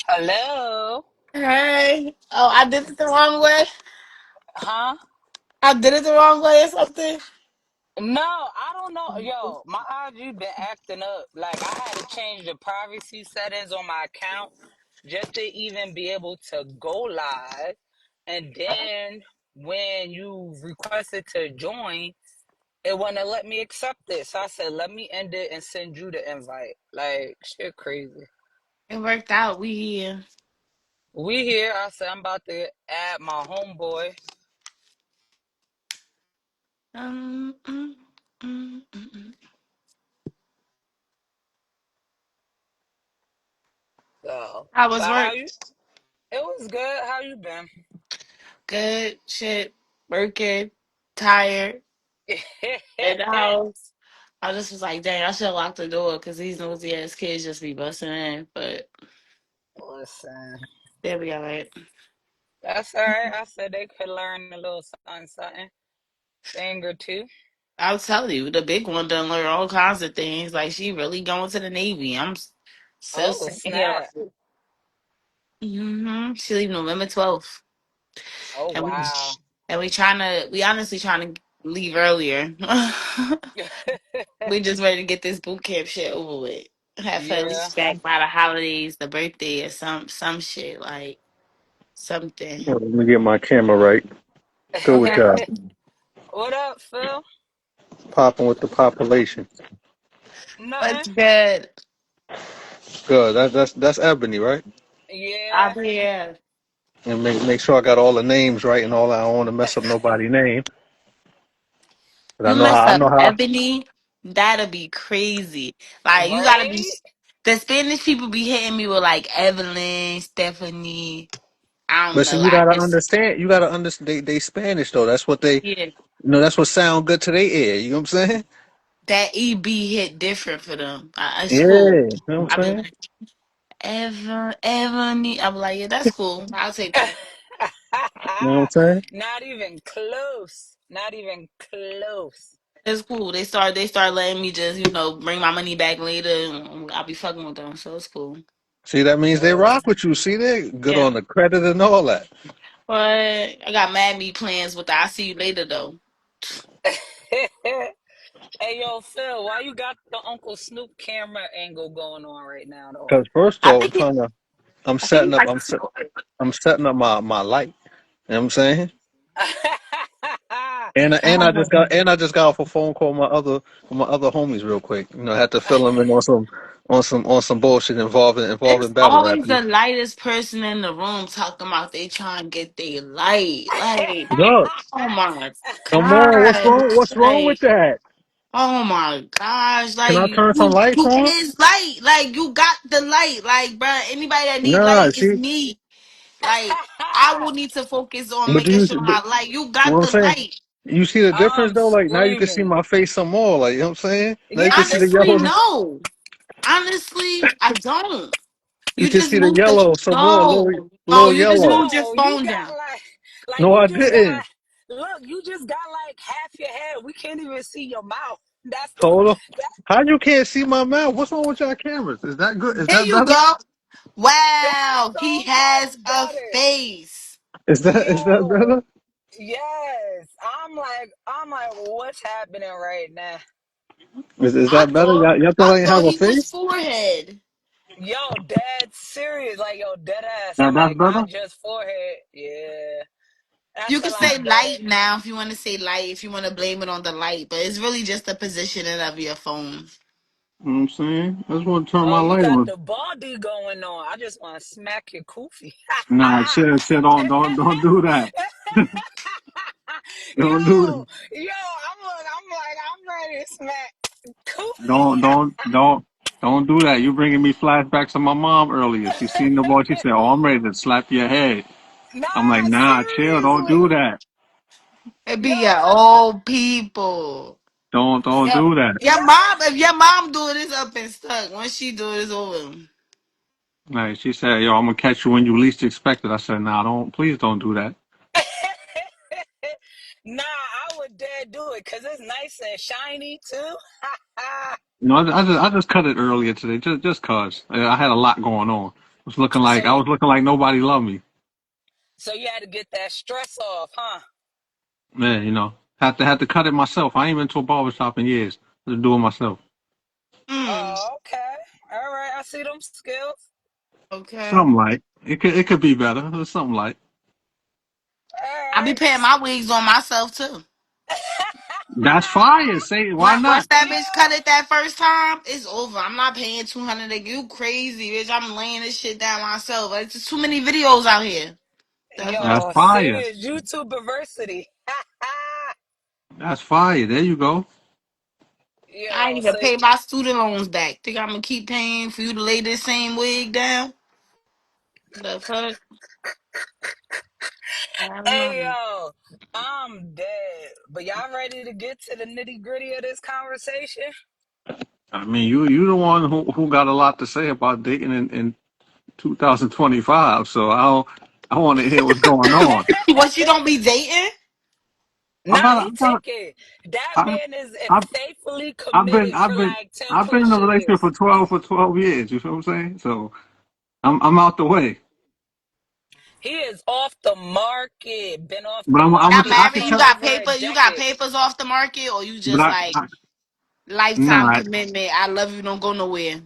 Hello? Hey. Oh, I did it the wrong way. Huh? I did it the wrong way or something. No, I don't know. Yo, my IG been acting up. Like, I had to change the privacy settings on my account just to even be able to go live. And then when you requested to join, it wouldn't let me accept it. So I said, let me end it and send you the invite. Like, shit crazy. It worked out. We here. We here. I said, I'm about to add my homeboy. Um, mm, mm. So, How but was how work? you? It was good. How you been? Good shit. Working. Tired. In the house. I just was like, dang, I should have locked the door because these nosy ass kids just be busting in. But Listen, there we are. Right. that's all right. I said they could learn a little something, something, thing or two. I'll tell you, the big one done learn all kinds of things. Like she really going to the Navy. Still Oh, sitting here. snap. She leave November 12th. Oh, And we wow. we honestly trying to leave earlier. We just ready to get this boot camp shit over with. Have her at Yeah. least back by the holidays, the birthday, or some shit like something. Let me get my camera right. Go with Okay, y'all. What up, Phil? Popping with the population. Nothing. what's good? Good. That's Ebony, right? Yeah. Out here. And make sure I got all the names right and all. I don't want to mess up nobody's name. But You mess I up know how. Ebony, that'll be crazy. Like you gotta be. Right? The Spanish people be hitting me with like Evelyn, Stephanie. I don't But see, know. you I gotta just understand. You gotta understand. They Spanish though. That's what they. yeah. That's what sound good to their ear. You know what I'm saying? That EB hit different for them. It's Yeah. cool. You know what I I'm be saying? like, Ebony. I'm like, yeah, that's cool. I'll take that. You know what I'm saying? Not even close. Not even close. It's cool. They start letting me just, bring my money back later and I'll be fucking with them. So it's cool. See, that means they Uh, rock with you. See, they good Yeah. on the credit and all that. But I got mad me plans with the I see you later though. Hey, yo, Phil, why you got the Uncle Snoop camera angle going on right now, though? Because first I off, think he I'm I think he setting up. likes to I'm setting up my light. You know what I'm saying? um, And I just got off a phone call with my other homies real quick. I had to fill them in on some bullshit it's involving battle rap always people. the lightest person in the room talking about they trying to get their light. Like, Look, oh my come on, what's God. wrong? What's wrong with Like, that? oh my gosh, Can like I you turn some lights you on? is light, like you got the light, like bruh, anybody that need Nah, light is see, me. Like I will need to focus on but do making you? sure But my light. You what got I'm the saying, light. you see the difference I'm though. Like now you can see screaming. my face some more. Like you know what I'm saying. Now you can see the Honestly, yellow. no. Honestly, I don't. You You can just see the moved the yellow some more. no, no. Little You just yellow. moved your No, you phone got down. like No, you I just got didn't. look, you just got like half your head. We can't even see your mouth. That's the Hold on. that How you can't see my mouth? What's wrong with y'all cameras? Is that good? Is There that you better? go. that's Wow, he so has much a better. face. Is that Yo, better? yes. I'm like, what's happening right now? Is I that better? thought Y'all I thought I ain't have thought a he was face? forehead. Yo, dead serious. Like, yo, dead ass. Now I'm that's like, better. not just forehead. Yeah. You That's a can say lot better. light now if you want to say light, if you want to blame it on the light, but it's really just the positioning of your phone. You know what I'm saying? I just want to turn Oh, my you light got on. the body going on. I just want to smack your koofy. Nah, shit, don't do that. Don't do yo, that. I'm ready to smack koofy. Don't do that. You bringing me flashbacks of my mom earlier. She seen the boy. She said, "Oh, I'm ready to slap your head." I'm like, Nah, nah, chill. Don't do seriously. that. It Yo, be your old people. Don't Yep. do that. Your mom, if your mom do it, it's up and stuck. Once she do it, it's over. Like she said, "Yo, I'm gonna catch you when you least expect it." I said, "Nah, please don't do that." nah, I would dare do it because it's nice and shiny too. No, I just cut it earlier today, just cause I had a lot going on. So I you, was looking like nobody loved me. so you had to get that stress off, huh? Man, had to cut it myself. I ain't been to a barber shop in years. Just do it myself. Mm. Oh, okay. All right, I see them skills. Okay. Something like it could be better. It's something like All I be right. paying my wigs on myself too. that's fire. Say why Once not? that bitch cut Yo, it that first time, it's over. I'm not paying 200. You crazy, bitch? I'm laying this shit down myself. It's just too many videos out here. The fuck? That's yo, fire. serious YouTube diversity. That's fire. There you go. I ain't Yo, even so pay my student loans back. Think I'm gonna keep paying for you to lay this same wig down? The fuck? I don't hey know. yo, I'm dead. But y'all ready to get to the nitty gritty of this conversation? I mean, you the one who got a lot to say about dating in 2025. So I want to hear what's going on. What, you don't be dating? Nah, I he got, taking. That I, man is I, faithfully I've been, committed for I've been, like 10 I've been in plus a relationship years. for 12 years. You feel what I'm saying? So I'm out the way. He is off the market. Been off But the I'm, Got market I married? can for You tell, got over a paper? You got decade. papers off the market, or you but just like lifetime nah, commitment? I love you. Don't go nowhere.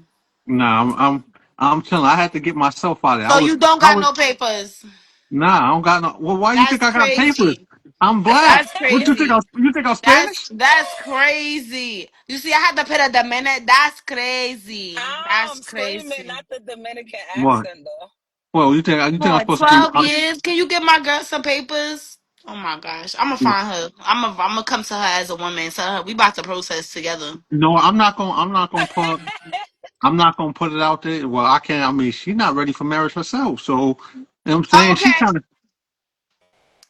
nah, I'm telling. I had to get myself out of it. So you don't I got was, no papers? nah, I don't got no. Well, why you think That's I got papers? crazy. I'm black. That's What you think? crazy. You think I'm That's Spanish? that's crazy. You see, I had to put a minute. That's crazy. That's I'm screaming, crazy. not the Dominican What? accent though. Well, you think I'm For supposed to be? 12 years, can you give my girl some papers? Oh my gosh, I'm gonna find her. I'm gonna come to her as a woman and tell her we about to process together. No, I'm not gonna put it out there. Well, I can't. I mean, she's not ready for marriage herself. So, you know what I'm Oh, saying? She okay. kind of,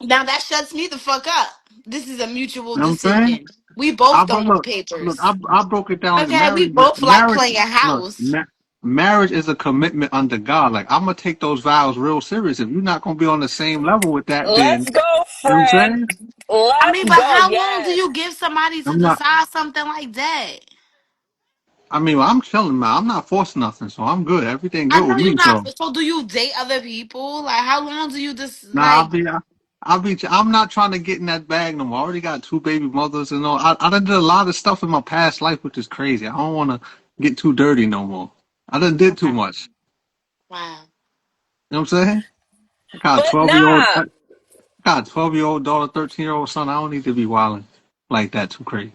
Now that shuts me the fuck up. This is a mutual you know what I'm saying? decision. We both don't want Look, papers. I broke it down. Okay, we both like playing Look, house. marriage is a commitment under God. Like I'm gonna take those vows real serious. If you're not gonna be on the same level with that, then Let's go, you know what I'm friend. saying? I Let's mean, but go. how long do Yes. you give somebody to I'm not. decide something like that? I mean, I'm chilling, man. I'm not forcing nothing, so I'm good. Everything I good know with you're me. not. So. So, do you date other people? Like, how long do you just Nah, like? I'm not trying to get in that bag no more. I already got two baby mothers and all. I done did a lot of stuff in my past life, which is crazy. I don't want to get too dirty no more. I done did too Wow. much. Wow. You know what I'm saying? I got a But 12-year-old, nah. I got a 12-year-old daughter, 13-year-old son. I don't need to be wilding like that too crazy.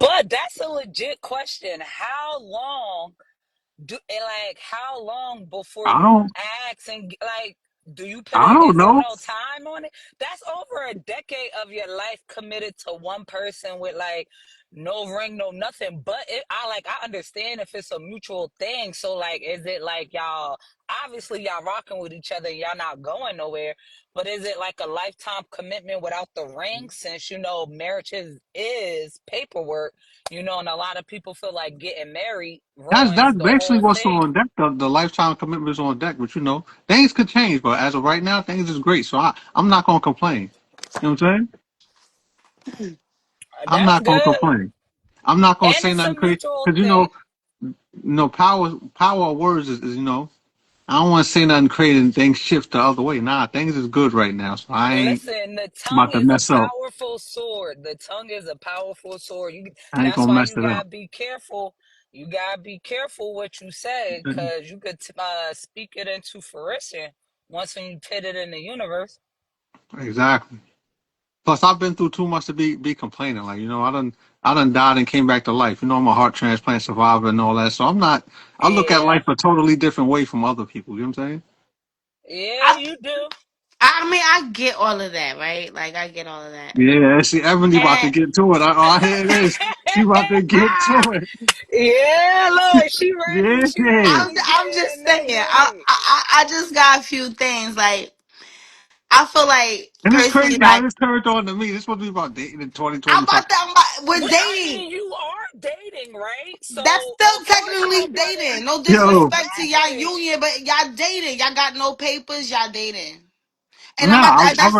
But that's a legit question. How long how long before I you don't, ask and like do you put I it, don't is there know. no time on it? That's over a decade of your life committed to one person with like no ring, no nothing. But I understand if it's a mutual thing. So like is it like y'all obviously y'all rocking with each other, y'all not going nowhere, but is it like a lifetime commitment without the ring, since marriage is paperwork, and a lot of people feel like getting married That's ruins the basically whole what's thing. on deck. The lifetime commitment is on deck, but things could change. But as of right now, things is great. So I'm not gonna complain. You know what I'm saying? I'm That's not gonna good. complain. I'm not gonna And say it's a nothing crazy mutual because thing. power of words is I don't want to say nothing crazy and things shift the other way. Nah, things is good right now, so I ain't Listen, the tongue about to is a mess up. powerful sword. The tongue is a powerful sword. I ain't That's gonna why mess you it up. gotta be careful. You gotta be careful what you say, because you could speak it into fruition once when you put it in the universe. Exactly. Plus, I've been through too much to be complaining. Like I done died and came back to life. I'm a heart transplant survivor and all that. So I'm not. I look at Yeah, life a totally different way from other people. You know what I'm saying? yeah, I, you do. I mean, I get all of that, right? Like, I get all of that. Yeah. See, Ebony about to And get to it. I hear this. She about to get to it. Yeah, look, she Yeah. ready I'm, to get I'm just in the saying, gritty. I just got a few things. Like, I feel like And it's personally, crazy how like, this turned on to me. This supposed to be about dating in I'm 2025. about to, with I dating. mean, you are dating, right? That's So still of course y'all technically wanna dating. No Yo, disrespect to y'all exactly. union, but y'all dating. Y'all got no papers. Y'all dating. And I'm nah, about to, that's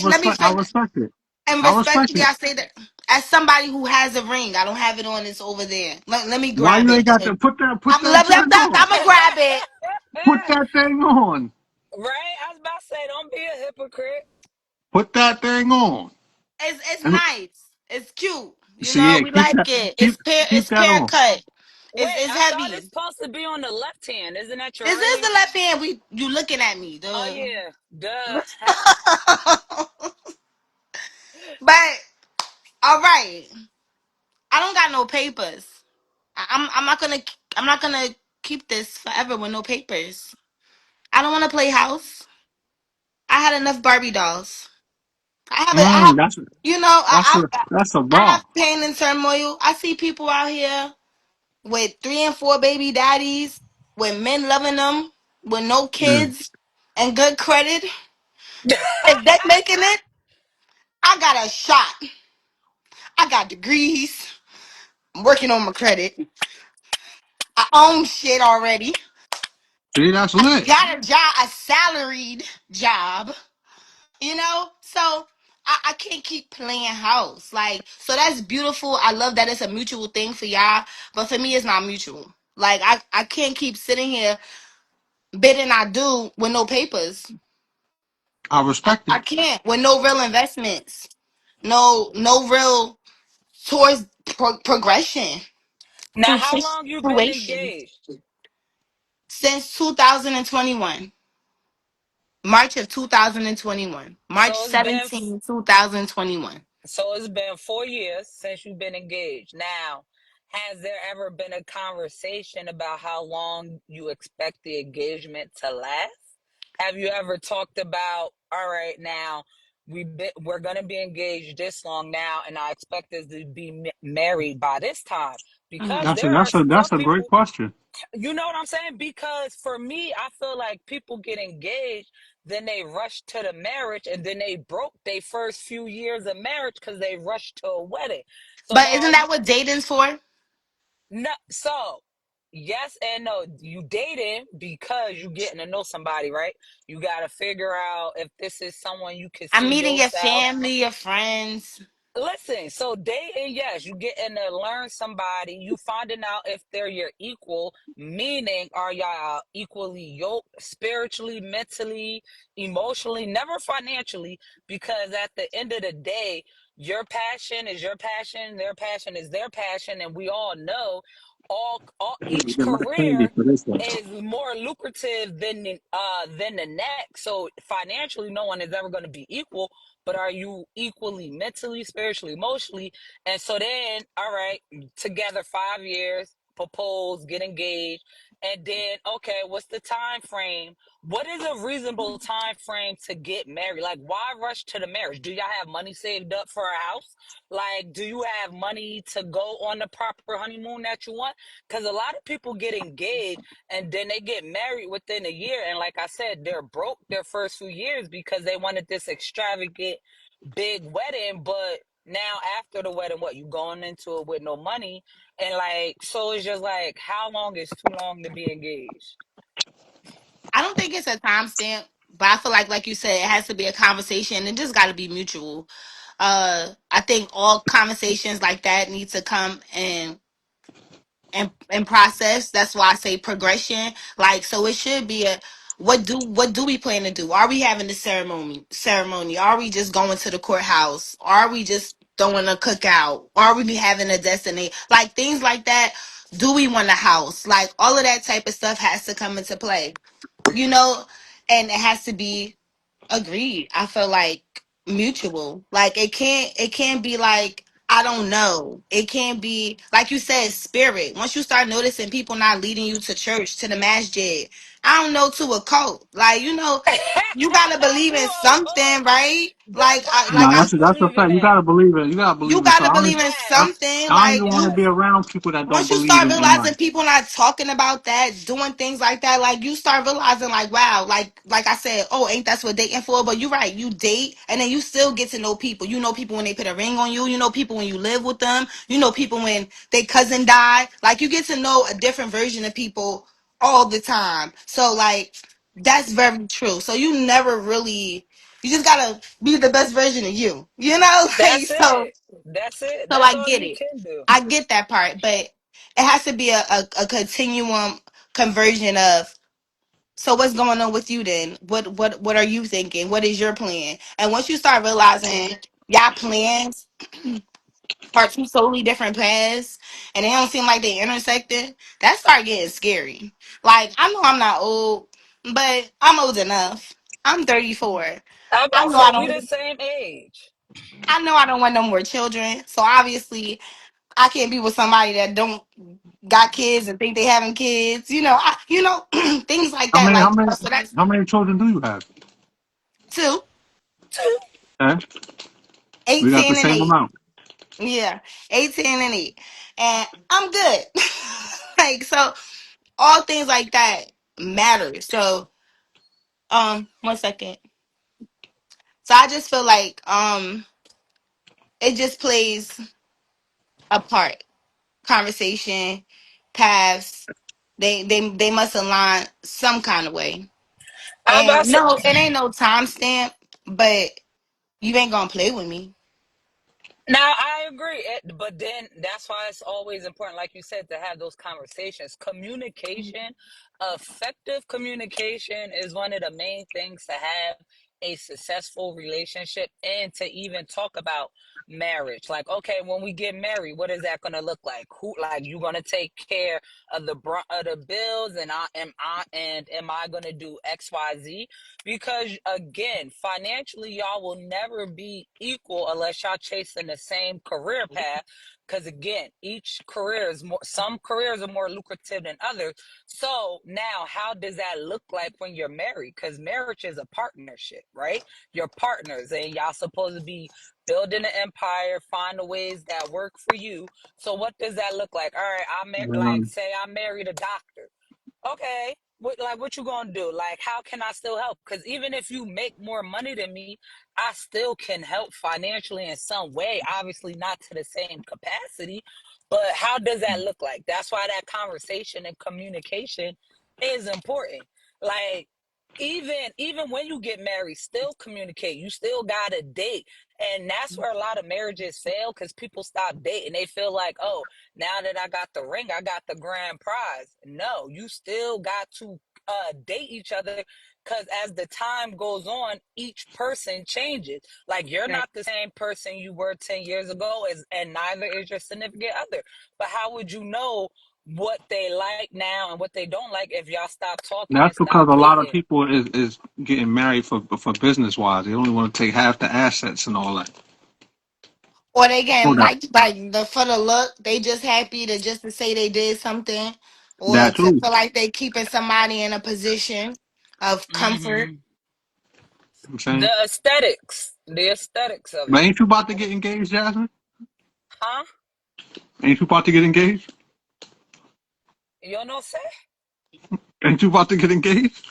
let me I fin- respect it. and I respect respectfully it. I say that as somebody who has a ring, I don't have it on. It's over there. Let me Why grab you it. ain't got to put that to the door? I'm gonna grab it. Put that thing on. Right? I was about to say, don't be a hypocrite. Put that thing on. It's And nice. It's cute. You see, know, yeah, we like it. keep It's that pear on. cut. Wait, It's I thought it's heavy. supposed to be on the left hand. Isn't that your This right is hand? the left hand. We you looking at me, Oh duh. yeah, duh. But all right, I don't got no papers. I'm not gonna keep this forever with no papers. I don't want to play house. I had enough Barbie dolls. I have, That's you know, that's a I have bar. pain and turmoil. I see people out here with 3 and 4 baby daddies, with men loving them, with no Mm. kids and good credit. If they making it, I got a shot. I got degrees. I'm working on my credit. I own shit already. See, that's I lit. got a job, a salaried job. You know, so I can't keep playing house. Like, so that's beautiful. I love that it's a mutual thing for y'all, but for me, it's not mutual. Like, I can't keep sitting here bidding I do with no papers. I respect I it. can't with no real investments, no real towards progression Now, through how long you been situation engaged? since 2021, March of 2021, March So it's been 17, 2021. So it's been 4 years since you've been engaged. Now, has there ever been a conversation about how long you expect the engagement to last? Have you ever talked about, all right, now we're gonna be engaged this long now, and I expect us to be married by this time? Because there are That's some a great people, question. you know what I'm saying? Because for me, I feel like people get engaged, then they rush to the marriage, and then they broke their first few years of marriage because they rushed to a wedding. So But now isn't that what dating's for? no, so yes and no. You dating because you getting to know somebody, right? You got to figure out if this is someone you can I'm see meeting your yourself. family, your friends. Listen, so dating, yes, you getting to learn somebody. You finding out if they're your equal, meaning are y'all equally yoked spiritually, mentally, emotionally, never financially, because at the end of the day, your passion is your passion, their passion is their passion, and we all know each Get my candy career for this one. is more lucrative than the next. So financially, no one is ever going to be equal, but are you equally mentally, spiritually, emotionally? And so then, all right, together 5 years, propose, get engaged, and then okay, what's the time frame? What is a reasonable time frame to get married? Like, why rush to the marriage? Do y'all have money saved up for a house? Like, do you have money to go on the proper honeymoon that you want? Because a lot of people get engaged and then they get married within a year, and like I said, they're broke their first few years because they wanted this extravagant big wedding. But now after the wedding, what, you going into it with no money? And like, so it's just like, how long is too long to be engaged? I don't think it's a timestamp, but I feel like you said, it has to be a conversation. It just got to be mutual. I think all conversations like that need to come and process. That's why I say progression. Like, so it should be a what do we plan to do? Are we having the ceremony? Are we just going to the courthouse? Are we just throwing a cookout? Are we be having a destiny? Like things like that. Do we want a house? Like all of that type of stuff has to come into play. You know, and it has to be agreed. I feel like mutual. Like it can't be like I don't know. It can't be like you said, spirit. Once you start noticing people not leading you to church, to the masjid, I don't know, to a cult. Like, you know, you gotta believe To in a something, cult. right? That part, I No, do that's a believe in fact. You that. gotta believe it. You gotta believe You it. So gotta believe in I, Yes, something. I don't Like even want to you be yes. around people that don't once you believe start in realizing life. people not talking about that, doing things like that, like you start realizing, like, wow, like I said, oh, ain't that's what dating for? But you're right, you date and then you still get to know people. You know people when they put a ring on you. You know people when you live with them. You know people when their cousin died. Like you get to know a different version of people all the time. So like that's very true. So you never really. You just gotta be the best version of you. You know, like That's so. it. That's it. So That's I all get you it. can do. I get that part, but it has to be a continuum conversion of So what's going on with you then? What are you thinking? What is your plan? And once you start realizing y'all plans are two totally different paths and they don't seem like they intersecting, that start getting scary. Like I know I'm not old, but I'm old enough. I'm 34. I I about to know I say we the don't same age. I know I don't want no more children. So obviously I can't be with somebody that don't got kids and think they having kids. Things like How that. many how Like many so that's how many children do you have? two, Okay. We got the 18 and same 8. amount. Yeah, 18 and 8. And I'm good. Like, so all things like that matter. So, one second. So I just feel like it just plays a part. Conversation, paths, they must align some kind of way. I about And to say, no, it ain't no timestamp, but you ain't gonna play with me. now I agree, but then that's why it's always important, like you said, to have those conversations. Communication, effective communication, is one of the main things to have a successful relationship and to even talk about marriage. Like, okay, when we get married, what is that going to look like? Who, like, you going to take care of the brunt of the bills, and am I going to do XYZ? Because again, financially, y'all will never be equal unless y'all chasing the same career path. Because again, each career is more, some careers are more lucrative than others. So now, how does that look like when you're married? Because marriage is a partnership, right? You're partners, and y'all supposed to be building an empire, find the ways that work for you. So what does that look like? All right, like Um, say I married a doctor. Okay, what you gonna do? Like, how can I still help? Because even if you make more money than me, I still can help financially in some way. Obviously, not to the same capacity, but how does that look like? That's why that conversation and communication is important. Like, even when you get married, still communicate. You still gotta date, and that's where a lot of marriages fail because people stop dating. They feel like, oh, now that I got the ring, I got the grand prize. No, you still got to date each other because as the time goes on, each person changes. Like you're Right. not the same person you were 10 years ago, and neither is your significant other. But how would you know what they like now and what they don't like if y'all stop talking and that's stop because a lot of dating? people is getting married for business wise. They only want to take half the assets and all that. Or they For getting that, like the for the look, they just happy to just to say they did something, or that to too. feel like they keeping somebody in a position of comfort. Hmm. I'm saying, The aesthetics of but it, ain't you about to get engaged, Jasmine? huh? Ain't you about to get engaged? You know, say Ain't you about to get engaged?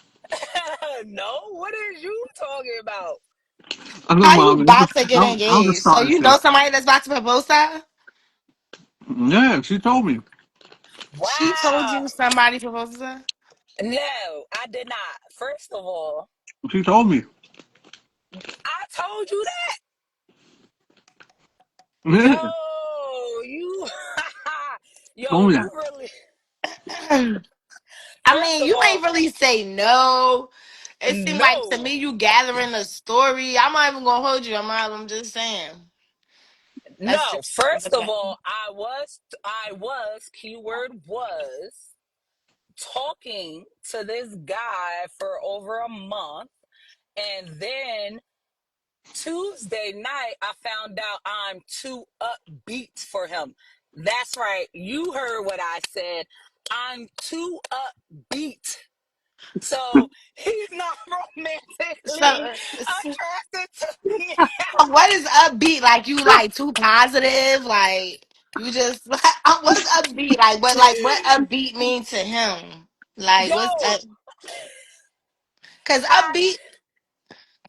no. What is you talking about? I know, How you mom. about to get I'm just engaged? So starting you know shit. somebody that's about to propose to her? Yeah, she told me. She told Wow. you somebody proposed to her? No, I did not. First of all, She told me. I told you that. Yeah, You, told me you that. really. I First mean, of you all, ain't really say no. It seemed like to no, me you gathering a story. I'm not even gonna hold you. I'm just saying. That's no. just First of okay. all, keyword was talking to this guy for over a month, and then Tuesday night, I found out I'm too upbeat for him. That's right. You heard what I said. I'm too upbeat. So he's not romantically So, attracted to me. what is upbeat? Like you like too positive? Like you just what's upbeat? What upbeat mean to him? Like what's Yo, up? Because I upbeat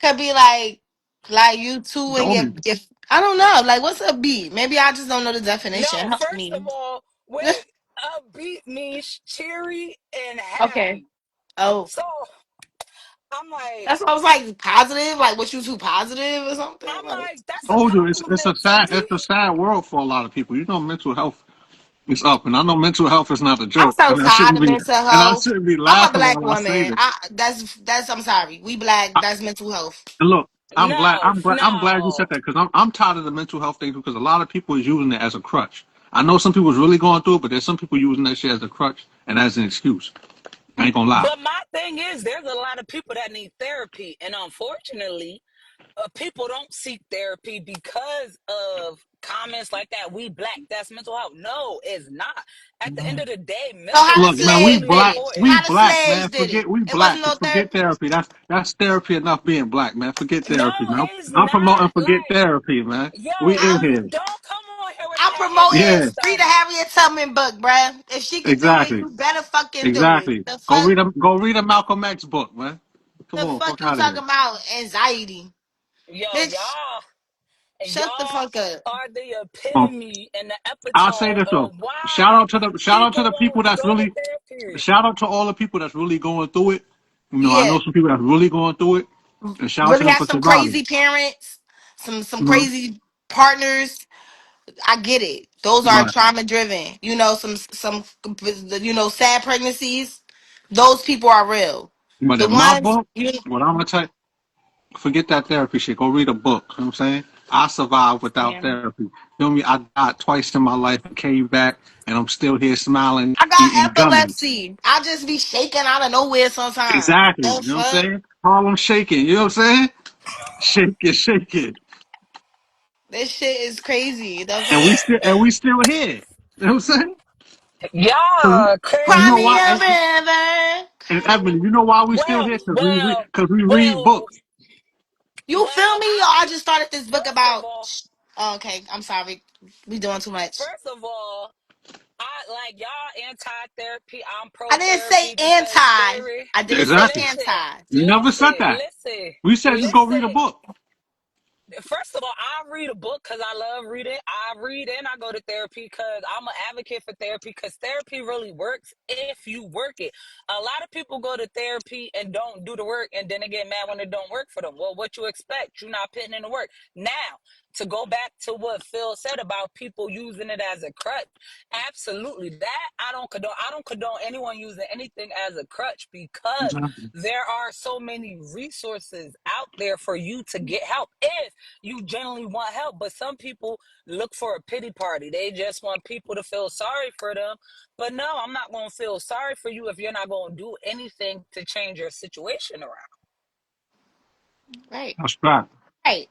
could be like you She two and told me. your I don't know. Like what's upbeat? Maybe I just don't know the definition. no, Help first of me. all, wait. Upbeat means cheery and Okay. happy. Oh, So I'm like, that's what I was like. Positive? Like what you too positive or something? Like that's a Told you, it's compliment a to sad me. world for a lot of people. You know, mental health. It's up, and I know mental health is not a I'm joke, so tired of mental and I health. shouldn't be I'm a laughing black while I say woman. this. That's I'm sorry. We black. That's mental health. And look, No, I'm glad you said no. that because I'm tired of the mental health thing because a lot of people is using it as a crutch. I know some people's really going through it, but there's some people using that shit as a crutch and as an excuse. I ain't gonna lie. But my thing is, there's a lot of people that need therapy, and unfortunately, people don't seek therapy because of comments like that. We black, that's mental health. No, it's not. At the end of the day, So mental how the Look, health is man, slaves really did it? we important. How the black, slaves man. did it? We It wasn't black. no Forget therapy. therapy. That's therapy enough being black, man. Forget No, therapy, man. it's I'm promoting not. forget Like, therapy, man. yo, We in I'm here. don't come on here with I'm that heavy promoting ass Yeah, read the stuff. Harriet Tubman book, bruh. If she could do it, exactly. you better fucking do it. Exactly. The fuck Go read a Malcolm X book, man. Come the on, fuck fuck you out of here. talking about? Anxiety. Yo, Bitch, shut the y'all fuck up. are the Um, epitome and the I'll say epitome this though. of why Shout out to people the people won't that's go to really therapy. shout out to all the people that's really going through it. You know, I Yeah. know some people that's really going through it. And shout out to Really them have for some surviving. crazy parents, some Mm-hmm. crazy partners. I get it. Those are Right. trauma driven. Some sad pregnancies. Those people are real. But The in my ones book, what I'm gonna tell you, forget that therapy shit. Go read a book. You know what I'm saying? I survived without man. therapy. Feel me? I died twice in my life and came back and I'm still here smiling, I got eating gummies. epilepsy. I just be shaking out of nowhere sometimes. Exactly. You The know what I'm fuck? saying? Harlem shaking. You know what I'm saying? Shake it, shake it. This shit is crazy. The And fuck? we still here. You know what I'm saying? 'Cause Y'all you Cry know me crazy. why? a river. And Cry me. Ebony, you know why we still Well, here? well, Because we read well, books. You feel well, me? Or I just started this book first of about. all, Oh, okay, I'm sorry. We doing too much. first of all, I like y'all anti-therapy. I'm I didn't say pro-therapy because anti. therapy. I didn't say Exactly. Listen, anti. You never said listen, that. listen, We said just go read a listen. book. First of all, I read a book because I love reading. I read and I go to therapy because I'm an advocate for therapy because therapy really works if you work it. A lot of people go to therapy and don't do the work and then they get mad when it don't work for them. Well, what you expect? You're not putting in the work. Now, to go back to what Phil said about people using it as a crutch, absolutely. That I don't condone. I don't condone anyone using anything as a crutch because Exactly. there are so many resources out there for you to get help if you generally want help. But some people look for a pity party. They just want people to feel sorry for them. But no, I'm not going to feel sorry for you if you're not going to do anything to change your situation around. Right. That's right. Right.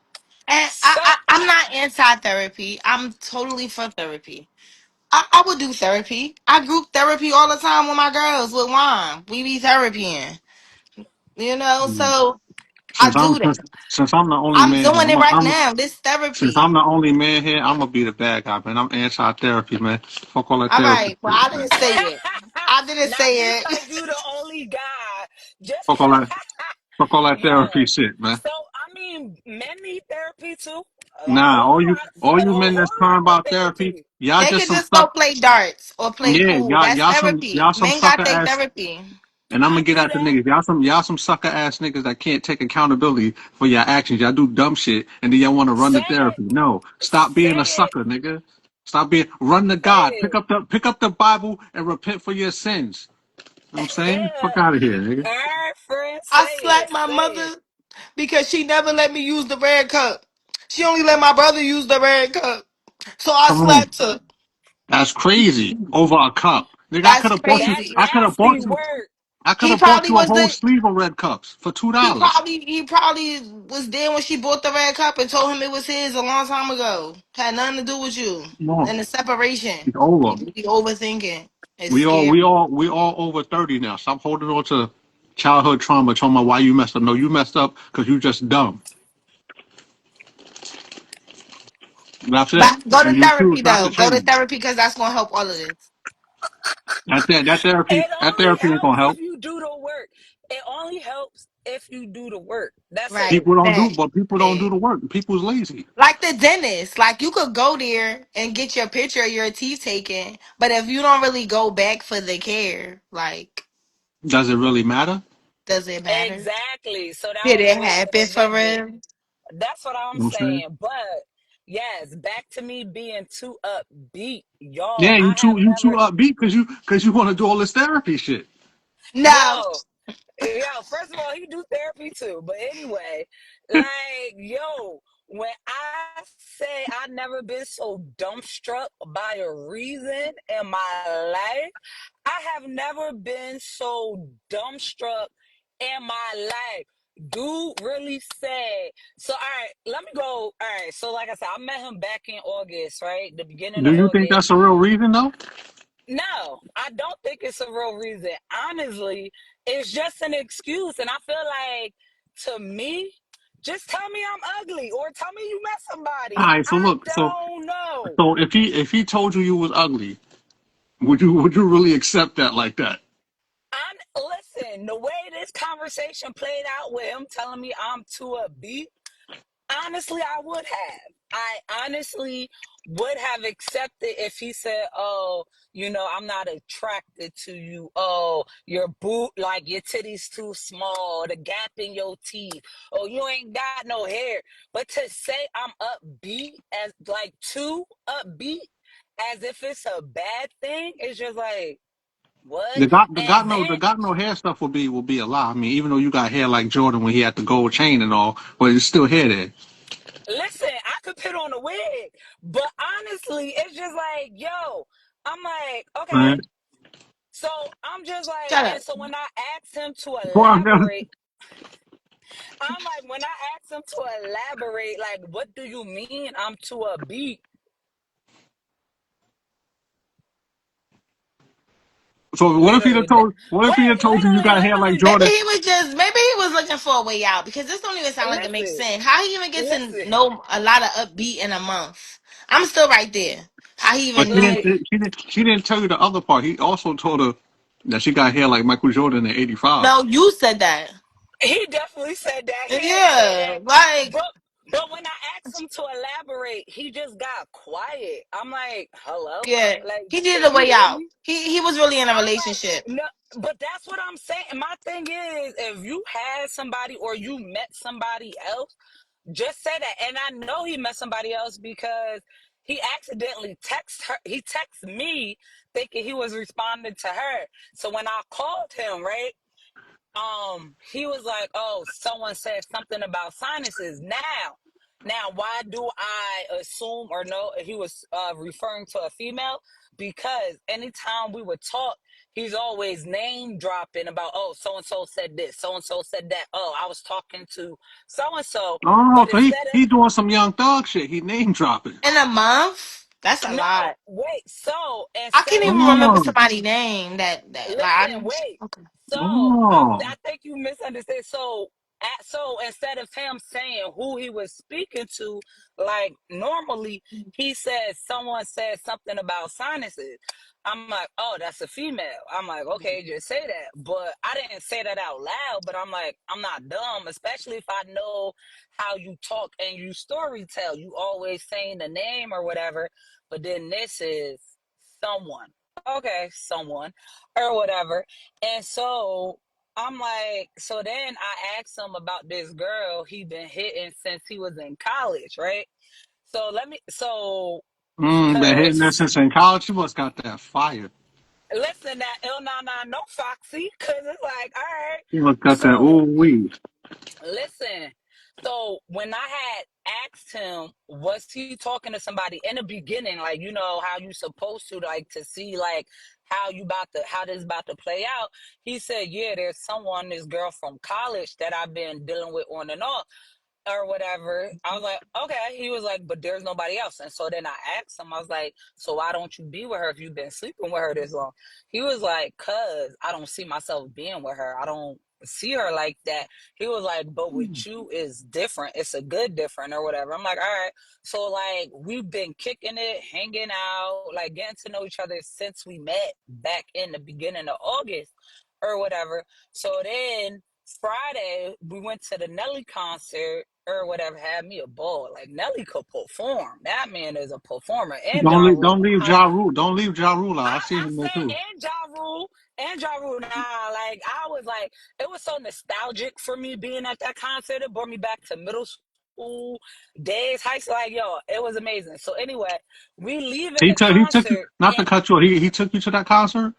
And So, I'm not anti therapy. I'm totally for therapy. I would do therapy. I group therapy all the time with my girls with wine. We be therapying. Mm. So I Since I'm do that. since I'm the only I'm man here, doing it right now. This since therapy. I'm the only man here, I'm gonna be the bad guy, man. I'm anti-therapy, man. Fuck all that All therapy right. Well, I shit, man. didn't say it. I didn't not say it. because you the only guy. Just, Fuck all that. Fuck all that therapy yo. shit, man. So, I mean, men need therapy too. A Nah, whole lot, all you a men whole that's crying lot of about therapy, therapy. y'all They just could some just go suck. play darts or play Yeah, pool. That's therapy. y'all some Men sucker got their ass. therapy. And I'm I gonna get do at the that. niggas. Y'all some sucker ass niggas that can't take accountability for your actions. Y'all do dumb shit and then y'all want to run Say the therapy. No, it. stop Say being a it. sucker, nigga. Stop being run to God. Say Pick up the Bible and repent for your sins. You know what I'm saying? Fuck it. out of here, nigga. All right, friend. I Say it. slapped my Say it. mother because she never let me use the red cup. She only let my brother use the red cup. So I Come on. slapped her. That's crazy. Over a cup. Nigga, That's That's crazy. nasty work. I could He have bought probably you a was whole the sleeve of red cups for he $2. probably he probably was there when she bought the red cup and told him it was his a long time ago. Had nothing to do with you. Come on. And the separation. It's over. You be overthinking. It's scary. We all over 30 now. Stop holding on to childhood trauma, talking about why you messed up. No, you messed up because you just dumb. That's it. But go to And you choose therapy not to though. Go to change. therapy because that's gonna help all of this. That's it. It That only therapy ain't helps gonna if help. you do the work. It only helps if you do the work. That's it. Right. That. People don't do Yeah. the work. People's lazy. Like the dentist, like you could go there and get your picture of your teeth taken, but if you don't really go back for the care, like, Does it really matter? does it matter? Exactly. So that Did was it wasted happen for a visit. real? That's what You I'm know what I'm saying? saying. But Yes, back to me being too upbeat. Y'all, Yeah, I have you too never, upbeat because you want to do all this therapy shit. No. yo, first of all, he do therapy too. But anyway, like, yo, when I say I never been so dumbstruck by a reason in my life, I have never been so dumbstruck in my life. Dude really said, so all right, let me go. All right, so like I said, I met him back in August, right? The beginning Do of you think August. that's a real reason though? No, I don't think it's a real reason. Honestly, it's just an excuse. And I feel like, to me, just tell me I'm ugly or tell me you met All somebody. right, so I look, don't know. so if he told you was ugly, would you really accept that like that? Listen, the way this conversation played out with him telling me I'm too upbeat, honestly, I would have. I honestly would have accepted if he said, "Oh, I'm not attracted to you. Oh, your boot, like your titties too small, the gap in your teeth. Oh, you ain't got no hair." But to say I'm upbeat as like too upbeat, as if it's a bad thing, it's just like what? And The then got no hair stuff will be a lie. I mean, even though you got hair like Jordan when he had the gold chain and all, but it's still hair there. listen, I could put on a wig, but honestly, it's just like, yo, I'm like, okay. Right? So I'm just like, Shut and up. so when I asked him to Well, elaborate, I'm like, when I asked him to elaborate, like, what do you mean I'm to a beat? so Literally, what if he had wait, told you you got hair like Maybe Jordan? he was just maybe he was looking for a way out because this don't even sound like it makes listen, sense. How he even gets to listen, know a lot of upbeat in a month? I'm still right there. How he But even knew? she didn't tell you the other part. He also told her that she got hair like Michael Jordan in '85. No, you said that. he definitely said that. He ain't say Yeah, that. like But when I asked him to elaborate, he just got quiet. I'm like, hello? yeah, Like, he needed can a you way hear out. me? He was really in a I'm like, relationship. no, but that's what I'm saying. My thing is, if you had somebody or you met somebody else, just say that. And I know he met somebody else because he accidentally texted her. He texted me thinking he was responding to her. So when I called him, right? He was like, "Oh, someone said something about sinuses." Now, why do I assume or know he was referring to a female? Because anytime we would talk, he's always name dropping about, "Oh, so and so said this, so and so said that. Oh, I was talking to so and so." Oh, But so instead of he doing some young thug shit. He name dropping. In a month? That's a no, lot. wait. So I instead can't of even remember Oh, him somebody's name that like I listen, didn't. wait. Okay. So oh. I think you misunderstood. So instead of him saying who he was speaking to, like normally he says someone said something about sinuses. I'm like, oh, that's a female. I'm like, okay, just say that. But I didn't say that out loud. But I'm like, I'm not dumb, especially if I know how you talk and you story tell. You always saying the name or whatever. But then this is someone. Okay, someone or whatever. And so I'm like, so then I asked him about this girl he been hitting since he was in college, right? Been hitting that Cause since in college. She must got that fire. listen, that ill nah nah no Foxy, cause it's like, all right. She must got that So ooh wee. listen, so when I had asked him, was he talking to somebody in the beginning, like how you supposed to like to see like how this about to play out? He said, yeah, there's someone, this girl from college that I've been dealing with on and off or whatever. I was like, okay. He was like, but there's nobody else. And so then I asked him, I was like, so why don't you be with her if you've been sleeping with her this long? He was like, cause I don't see myself being with her. I don't see her like that. He was like, but with you is different. It's a good different or whatever. I'm like, all right. So like we've been kicking it, hanging out, like getting to know each other since we met back in the beginning of August or whatever. So then Friday, we went to the Nelly concert or whatever, had me a ball. Like Nelly could perform. That man is a performer. And Ja Rule. Don't leave Ja Rule out. I see I him there said too. and Ja Rule. Nah, like I was like, it was so nostalgic for me being at that concert. It brought me back to middle school. school days, high school, like yo, it was amazing. So anyway, we leaving He the took he took you, concert not to and cut you off. He took you to that concert.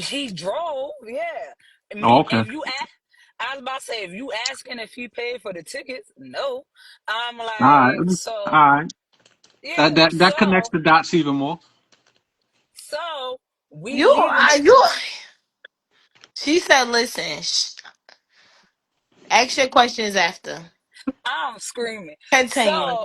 he drove, yeah. Oh, Me, okay. if you ask, I was about to say, if you asking if he paid for the tickets, no. I'm All right, like, all so right. That yeah, that connects the dots even more. so we You leaving are the you. She said, "Listen, ask your questions after. I'm screaming. Continue."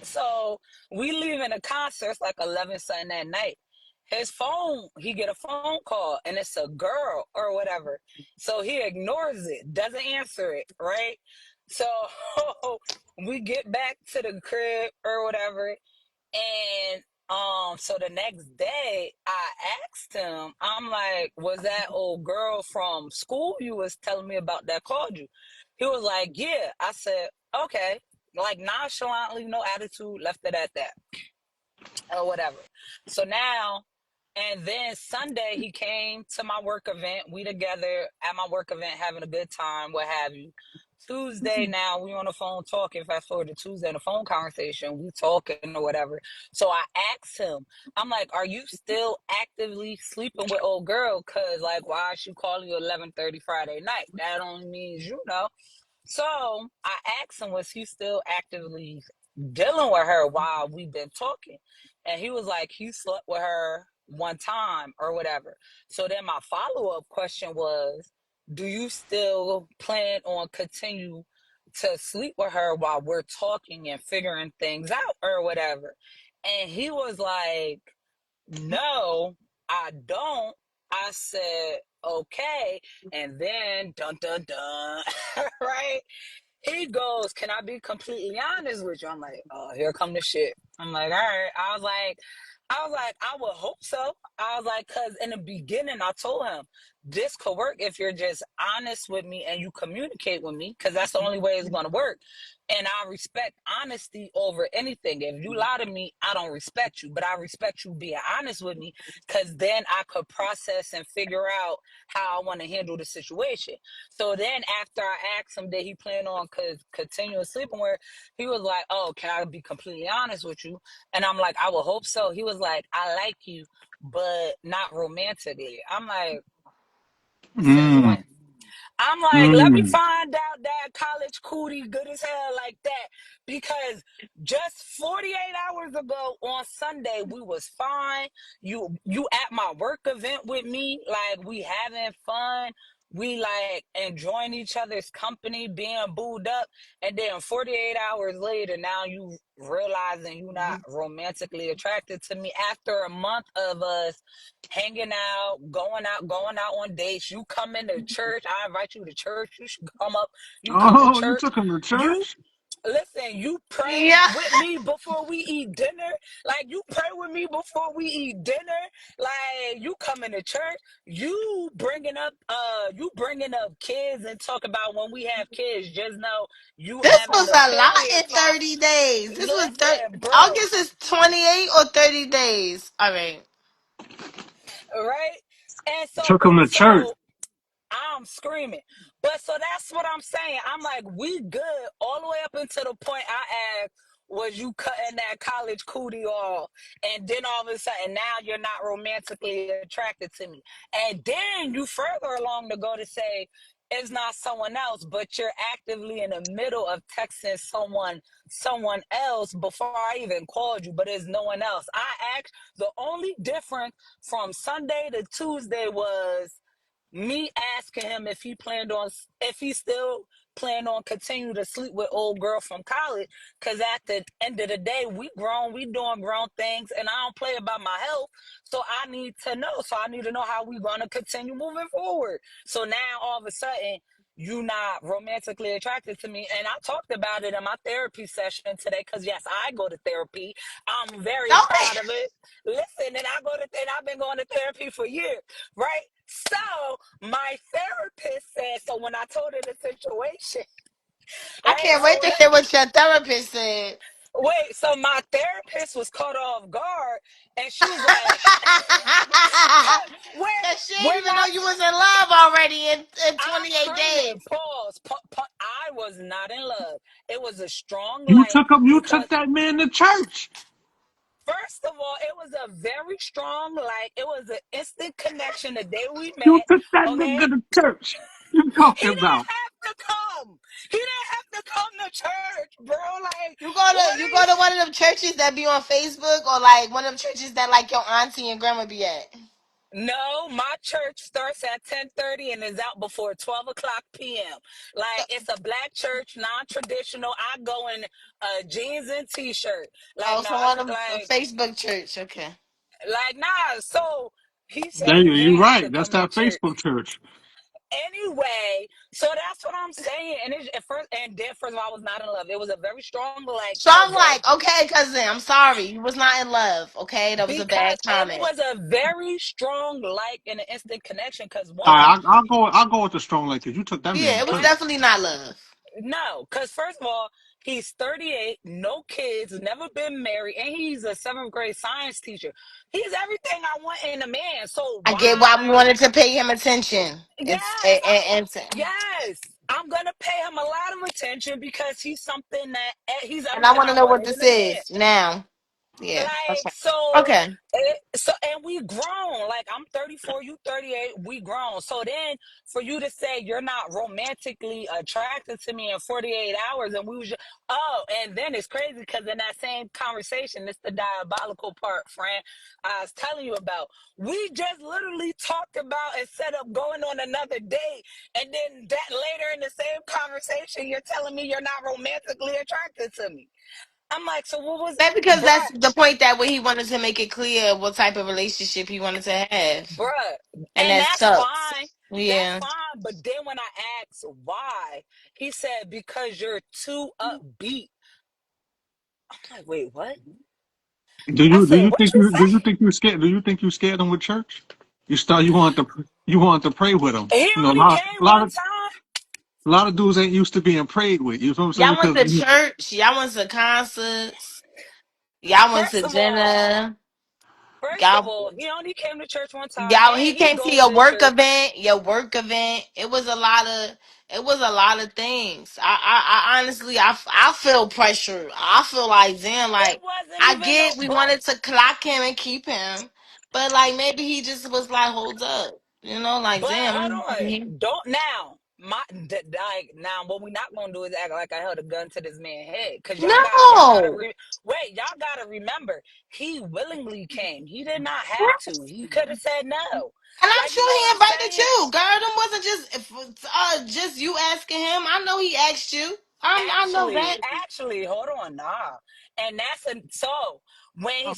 So we leaving a concert, it's like 11 something that night. His phone, he get a phone call and it's a girl or whatever. So he ignores it, doesn't answer it, right? So we get back to the crib or whatever. And so the next day I asked him, I'm like, was that old girl from school you was telling me about that called you? He was like, yeah. I said, okay. Like nonchalantly, no attitude, left it at that or whatever. So now, and then Sunday he came to my work event. We together at my work event having a good time, what have you. Tuesday now we on the phone talking. Fast forward to Tuesday in a phone conversation, we talking or whatever. So I asked him, I'm like, "Are you still actively sleeping with old girl? Cause like, why is she calling you 11:30 Friday night? That only means you know." So I asked him, was he still actively dealing with her while we've been talking? And he was like, he slept with her one time or whatever. So then my follow up question was, do you still plan on continue to sleep with her while we're talking and figuring things out or whatever? And he was like, no, I don't. I said, okay. And then, dun dun dun, right? He goes, can I be completely honest with you? I'm like, oh, here come the shit. I'm like, all right. I would hope so. I was like, cause in the beginning I told him this could work if you're just honest with me and you communicate with me, cause that's the only way it's gonna work. And I respect honesty over anything. If you lie to me, I don't respect you, but I respect you being honest with me, cause then I could process and figure out how I want to handle the situation. So then after I asked him that he planned on continuing sleeping with her, he was like, oh, can I be completely honest with you? And I'm like, I would hope so. He was like, I like you, but not romantically. I'm like, since when? Mm, I'm like, let me mm. find out that college cootie good as hell like that. Because just 48 hours ago on Sunday, we was fine. You at my work event with me, like we having fun. We like enjoying each other's company, being booed up, and then 48 hours later, now you realizing you're not romantically attracted to me after a month of us hanging going out on dates. You come into church. I invite you to church. You should come up. You come to Oh, you church. took him to You church? listen. You pray Yeah, with me before we eat dinner. Like you pray with me before we eat dinner. Like you come into church. You bringing up kids and talk about when we have kids. Just know you this having was the a lot period in part. 30 days. This was Listen, bro. August is 28 or 30 days. All right. Right. And so, Took him to church. I'm screaming. But so that's what I'm saying. I'm like, we good all the way up until the point I asked, was you cutting that college cootie off? And then all of a sudden, now you're not romantically attracted to me. And then you further along to go to say, it's not someone else, but you're actively in the middle of texting someone else before I even called you, but there's no one else. I asked, the only difference from Sunday to Tuesday was me asking him if he still planned on continue to sleep with old girl from college, because at the end of the day we grown, we doing grown things, and I don't play about my health. So I need to know, how we gonna continue moving forward. So now all of a sudden you not romantically attracted to me, and I talked about it in my therapy session today, because yes, I go to therapy. I'm very Don't proud of it. Listen, and I've been going to therapy for years, right? So my therapist said, so when I told her the situation, I right? can't wait to hear what your therapist said. Wait, so my therapist was caught off guard, and she was like, "Where, Cause she didn't where even know my you was in love already in I'm 28 screaming, days. pause. I was not in love. It was a strong You like took him. You because took that man to church. first of all, it was a very strong like. It was an instant connection the day we You met. took that Okay, nigga to church. You he talking didn't about? have to come. He didn't have to come to church, bro. Like, You go what to you go to one of them churches that be on Facebook or like one of them churches that like your auntie and grandma be at. No, my church starts at 10:30 and is out before 12 o'clock p.m. So, Like it's a black church, non-traditional. I go in jeans and t-shirt. Like oh, no, so one of them a like Facebook church. Okay. nah. So he There said you. he You didn't have right. to That's come to that church Facebook church. anyway. So that's what I'm saying. And at first, and then first of all, I was not in love. It was a very strong like So I'm though, like, okay, cousin, I'm sorry. You was not in love. Okay, that was a bad because it comment. was a very strong like and an instant connection. Because All one, right, I'll go. I'll go with the strong like because you took that man Yeah, to it was church. definitely not love. no, because first of all, he's 38, no kids, never been married, and he's a seventh grade science teacher. He's everything I want in a man. So I why? get why we wanted to pay him attention. It's Yes, yes, I'm gonna pay him a lot of attention because he's something that he's and I everything want to I know what wanted in this a man. is now. Yeah. Like Okay. so, Okay. and we grown. Like I'm 34, you 38. We grown. So then, for you to say you're not romantically attracted to me in 48 hours, and we was just, oh, and then it's crazy because in that same conversation, it's the diabolical part, friend. I was telling you about. We just literally talked about and set up going on another date, and then that later in the same conversation, you're telling me you're not romantically attracted to me. I'm like, so what was, Maybe because bruh? that's the point that way he wanted to make it clear what type of relationship he wanted to have. Bruh. And And that that's sucks. fine. That's Yeah. fine. But then when I asked why, he said, because you're too upbeat. I'm like, wait, what? Do I you do said, you what think you you do you say? think you scared? Do you think you scared him with church? You want to pray with him. He You know, only came one time. a lot of dudes ain't used to being prayed with. You know what I'm saying? Y'all went Because to church. Y'all went to concerts. Y'all went First to of all, dinner. first of Y'all all, he only came to church one time Y'all, and he he came to goes your to work church. event. Your work event. It was a lot of things. I honestly, I feel pressure. I feel like damn, It like wasn't I even no get we but. wanted to clock him and keep him, but like maybe he just was like, hold up, you know, like But hold damn. on, don't now. Like now, what we not gonna do is act like I held a gun to this man's head, cause No, wait, y'all gotta remember he willingly came. He did not have to. He could have said no. and I'm Like you know sure what he I'm invited saying? you, girl. Them wasn't just you asking him. I know he asked you. I know Actually, that. actually, hold on, nah. And that's a so when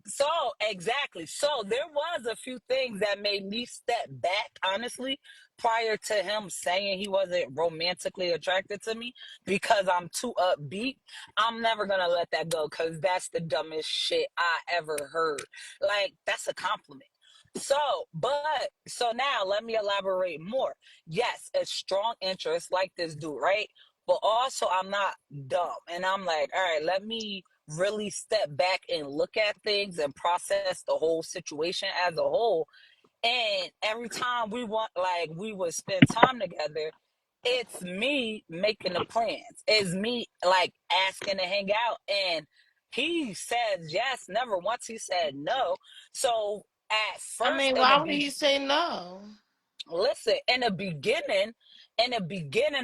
so exactly. So there was a few things that made me step back, honestly, prior to him saying he wasn't romantically attracted to me because I'm too upbeat. I'm never gonna let that go because that's the dumbest shit I ever heard. Like, that's a compliment. So, so now let me elaborate more. Yes, a strong interest like this dude, right? But also I'm not dumb. And I'm like, all right, let me really step back and look at things and process the whole situation as a whole. And every time we would spend time together, it's me making the plans. It's me like asking to hang out. And he says yes, never once he said no. So at I first mean, in the why would beginning, you say no? listen, in the beginning,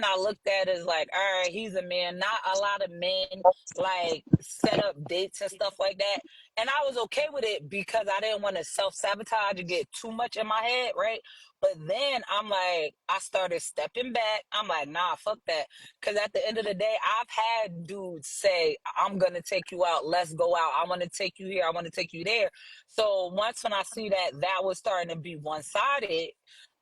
I looked at it as like, all right, he's a man. Not a lot of men like set up dates and stuff like that. And I was okay with it because I didn't want to self sabotage and get too much in my head, right? But then I'm like, I started stepping back. I'm like, nah, fuck that. Because at the end of the day, I've had dudes say, I'm going to take you out. Let's go out. I want to take you here. I want to take you there. So once when I see that that was starting to be one sided,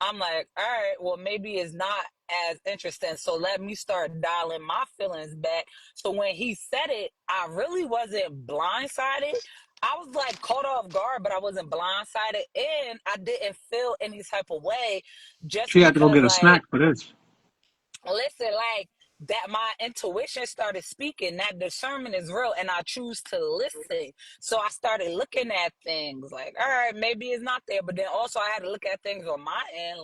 I'm like, all right, well, maybe it's not as interesting. So let me start dialing my feelings back. So when he said it, I really wasn't blindsided. I was like caught off guard, but I wasn't blindsided. And I didn't feel any type of way just she had to go because, get a snack like, for this. listen, like, that my intuition started speaking. That discernment is real, and I choose to listen. So I started looking at things like, all right, maybe it's not there, but then also I had to look at things on my end,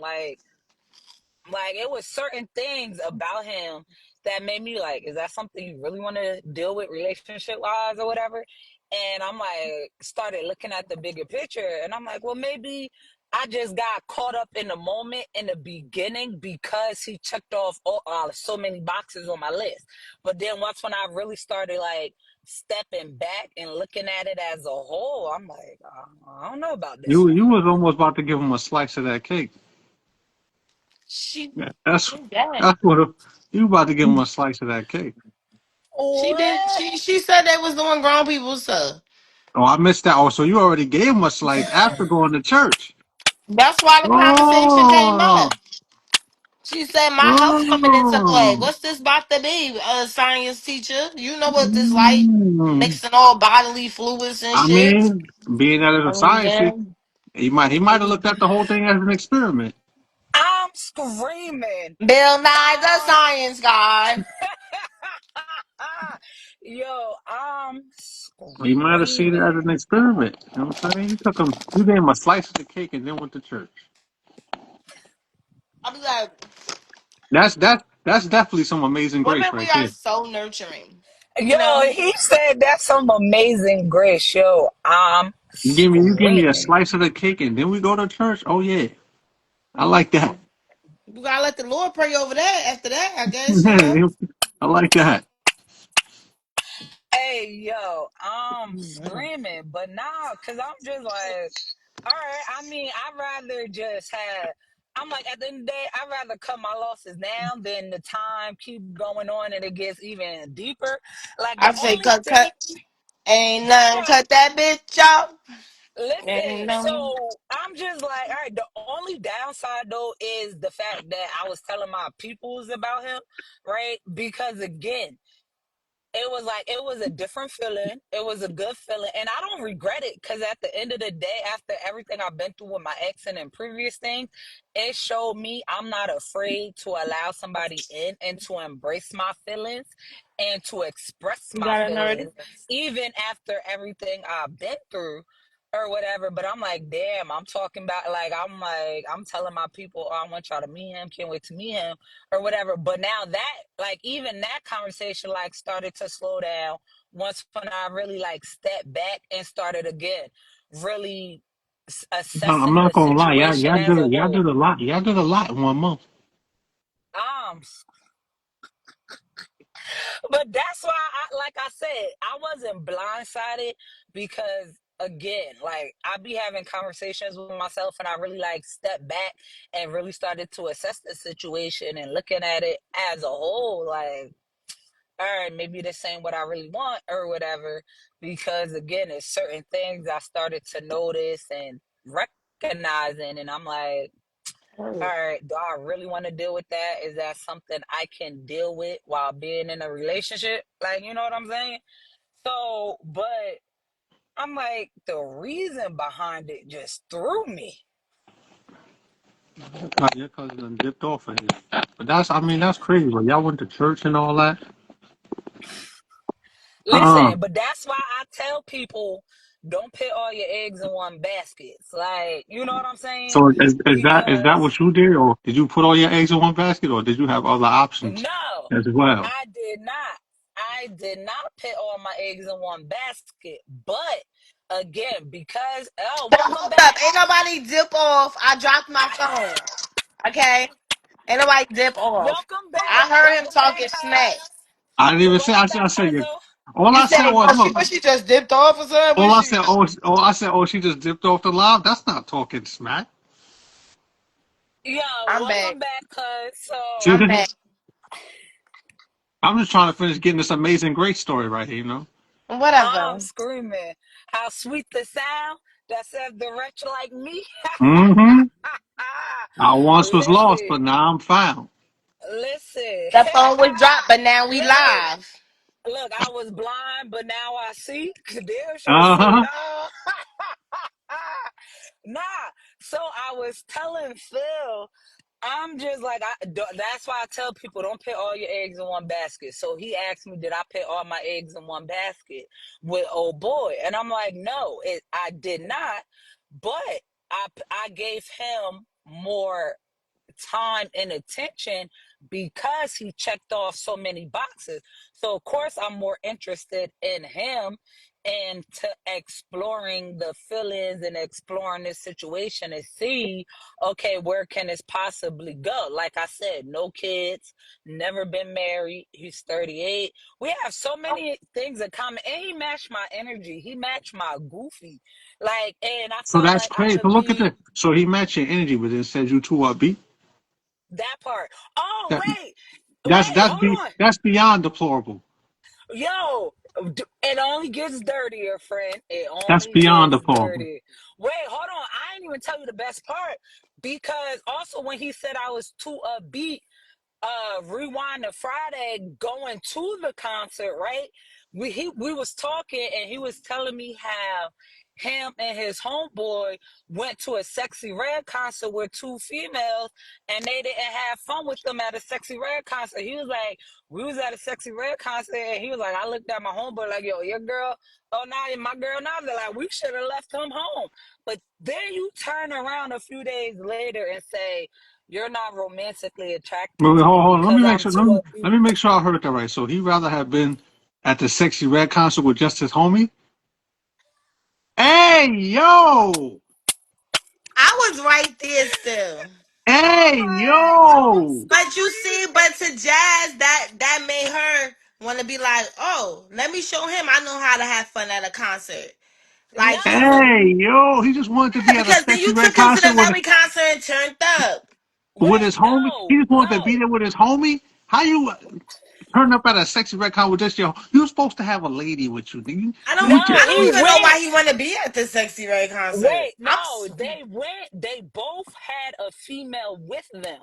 like it was certain things about him that made me like, is that something you really want to deal with relationship wise or whatever? And I'm like, started looking at the bigger picture, and I'm like, well, maybe I just got caught up in the moment in the beginning because he checked off so many boxes on my list. But then once when I really started like stepping back and looking at it as a whole, I'm like, I don't know about this one. You was almost about to give him a slice of that cake. She Yeah, did. that's what you about to give him a slice of that cake. She did. What? She said they was doing grown people stuff. Oh, I missed that. Oh, so you already gave him a slice after going to church. That's why the conversation came Oh, up. She said my health coming into play. oh. What's this about to be? A science teacher. You know what this like? Mm. Mixing all bodily fluids and I shit. mean, being that it's a Oh science, yeah. he might have looked at the whole thing as an experiment. I'm screaming. Bill Nye the Um, science guy. yo, I'm He might have seen it as screaming. an experiment. You know what I'm saying? You gave him a slice of the cake and then went to church. I'm like, That's definitely some amazing women, grace we right are there. so nurturing. You Yo, know? he said that's some amazing grace. Yo, I'm You give me a screaming. slice of the cake and then we go to church. Oh yeah, I like that. You gotta let the Lord pray over that after that, I guess, you know. I like that. Hey, yo, I'm screaming, but nah, cause I'm just like, all right. I mean, I'd rather just have. I'm like, at the end of the day, I'd rather cut my losses now than the time keep going on and it gets even deeper. Like the I say only cut, thing, cut. Ain't that's nothing, why. cut that bitch out. Ain't Listen, nothing. so I'm just like, all right. The only downside though is the fact that I was telling my peoples about him, right? Because again, it was like it was a different feeling. It was a good feeling, and I don't regret it because at the end of the day, after everything I've been through with my ex and in previous things, it showed me I'm not afraid to allow somebody in and to embrace my feelings and to express You my got a nerdy? feelings, even after everything I've been through or whatever. But I'm like, damn, I'm talking about I'm telling my people, oh, I want y'all to meet him, can't wait to meet him or whatever. But now that, like, even that conversation, like, started to slow down once when I really, like, stepped back and started again, really I'm assessing the not gonna lie, situation as a y'all whole. did a lot. Y'all did a lot in 1 month. Um, but that's why, like I said, I wasn't blindsided because, again, like, I be having conversations with myself and I really, like, stepped back and really started to assess the situation and looking at it as a whole, like, all right, maybe this ain't what I really want or whatever. Because again, it's certain things I started to notice and recognizing, and I'm like, all right, do I really want to deal with that? Is that something I can deal with while being in a relationship? Like, you know what I'm saying? So, but I'm like, the reason behind it just threw me. Your cousin done dipped off of here. But I mean, that's crazy. But y'all went to church and all that. Uh-uh. Listen, but that's why I tell people don't put all your eggs in one basket. It's like, you know what I'm saying? So is that Because what you did, or did you put all your eggs in one basket, or did you have other options no, as well? I did not. I did not put all my eggs in one basket. But again, because, oh, welcome Hold up. back. Ain't nobody dip off. I dropped my phone. Okay? Ain't nobody dip off. Welcome back. I heard him Welcome back, talking smack. cuz. I didn't even say. Welcome I back, said cuzzo. all You I said said, was oh, look. she just dipped off or something? All What I she? said, she just dipped off the live. That's not talking smack. Yo, I'm back. welcome back, cuz. So I'm back. I'm just trying to finish getting this amazing great story right here. You know. I'm Whatever. screaming. How sweet the sound that says the wretch like me. Mm-hmm. I once was lost, Listen, but now I'm found. listen. The phone was dropped, but now we Look, live. look, I was blind, but now I see. Damn sure Uh see. huh. No. Nah. So I was telling Phil, I'm just like, that's why I tell people don't put all your eggs in one basket. So he asked me, did I put all my eggs in one basket with old boy? And I'm like, no, I did not. But I gave him more time and attention because he checked off so many boxes. So of course I'm more interested in him and to exploring the feelings and exploring this situation and see, okay, where can this possibly go? Like I said, no kids, never been married. He's 38. We have so many things in common. And he matched my energy. He matched my goofy. Like, and I So felt that's like I crazy. So could look at be this. So he matched your energy, but it says you two upbeat. that part. Oh, That, wait, hold on. that's beyond deplorable. Yo, it only gets dirtier, friend. It That's only beyond gets deplorable. dirtier. Wait, hold on. I didn't even tell you the best part because also when he said I was too upbeat, rewind to Friday going to the concert, right? We was talking and he was telling me how him and his homeboy went to a Sexy Red concert with two females and they didn't have fun with them at a Sexy Red concert. He was like, we was at a Sexy Red concert and he was like, I looked at my homeboy like, yo, your girl, oh now my girl now they're like, we should have left him home. But then you turn around a few days later and say, you're not romantically Wait, attracted wait, to me hold on. Let me because make I'm sure. too Let upbeat. me make sure I heard that right. So he rather have been at the Sexy Red concert with just his homie. Hey yo, I was right there still. hey I'm yo. But you see, screaming. but to Jazz, that made her want to be like, oh, let me show him I know how to have fun at a concert. Like he was, No, Hey, yo, he just wanted to yeah, be at a because then Sexy you Red took him to concert the very concert and turned up. with wait, his homie. He no, just wanted to be no, there with his homie. How you turn up at a Sexy Red concert with just your? You were supposed to have a lady with you. no. I He don't even know why went. he want to be at the Sexy Red concert. Wait, I'm no, they went. They both had a female with them,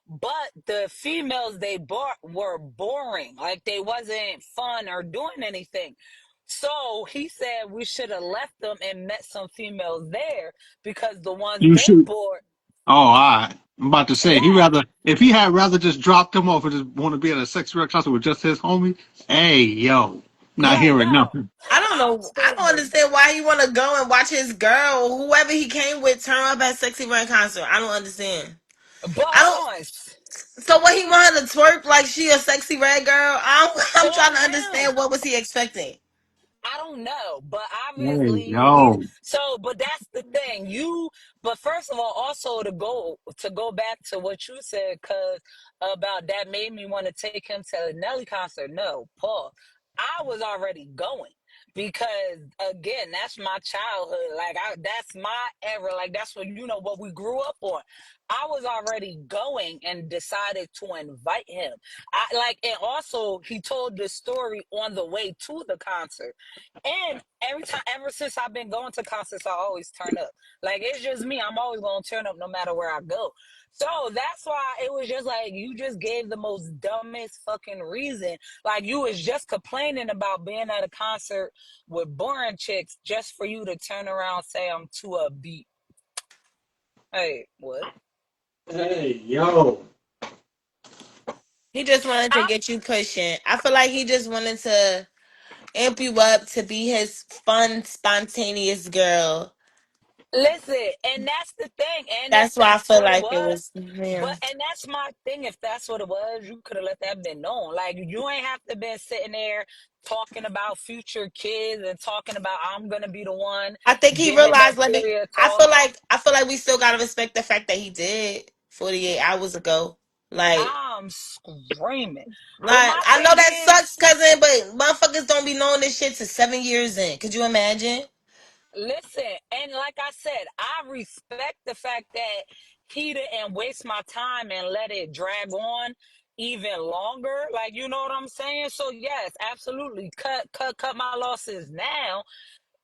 but the females they brought were boring. Like they wasn't fun or doing anything. So he said we should have left them and met some females there because the ones You they should. brought, Oh, all right. I'm about to say he yeah, rather if he had rather just dropped him off and just want to be at a Sexy Red concert with just his homie. Hey, yo, not yeah, hearing no. nothing. I don't I'm know. I don't screaming. understand why he want to go and watch his girl, whoever he came with, turn up at Sexy Red concert. I don't understand. But I don't. hold on. So what he wanted to twerk like she a Sexy Red girl? I'm For trying to him, understand what was he expecting. I don't know, but Hey, obviously he's yo. so. But that's the thing. But first of all, also to go back to what you said, cause about that made me want to take him to the Nelly concert. No, Paul, I was already going because again, that's my childhood. Like that's my era. Like that's what we grew up on. I was already going and decided to invite him. And also he told the story on the way to the concert. And every time, ever since I've been going to concerts, I always turn up. Like it's just me. I'm always gonna turn up no matter where I go. So that's why it was just like you just gave the most dumbest fucking reason. Like you was just complaining about being at a concert with boring chicks just for you to turn around and say I'm too upbeat. Hey, what? Hey, yo. He just wanted to I get you pushing. I feel like he just wanted to amp you up to be his fun, spontaneous girl. Listen, and that's the thing. And if That's why I that's feel what it like it was, was him. and that's my thing. If that's what it was, you could have let that been known. Like you ain't have to been sitting there talking about future kids and talking about I'm gonna be the one I think he giving that realized. Let me. serious I talk. feel like. I feel like we still gotta respect the fact that he did 48 hours ago. Like, I'm screaming. But like my I know thing that is, sucks, cousin, but motherfuckers don't be knowing this shit to 7 years in. Could you imagine? listen, and like I said, I respect the fact that he didn't waste my time and let it drag on even longer. Like, you know what I'm saying? So yes, absolutely. Cut my losses now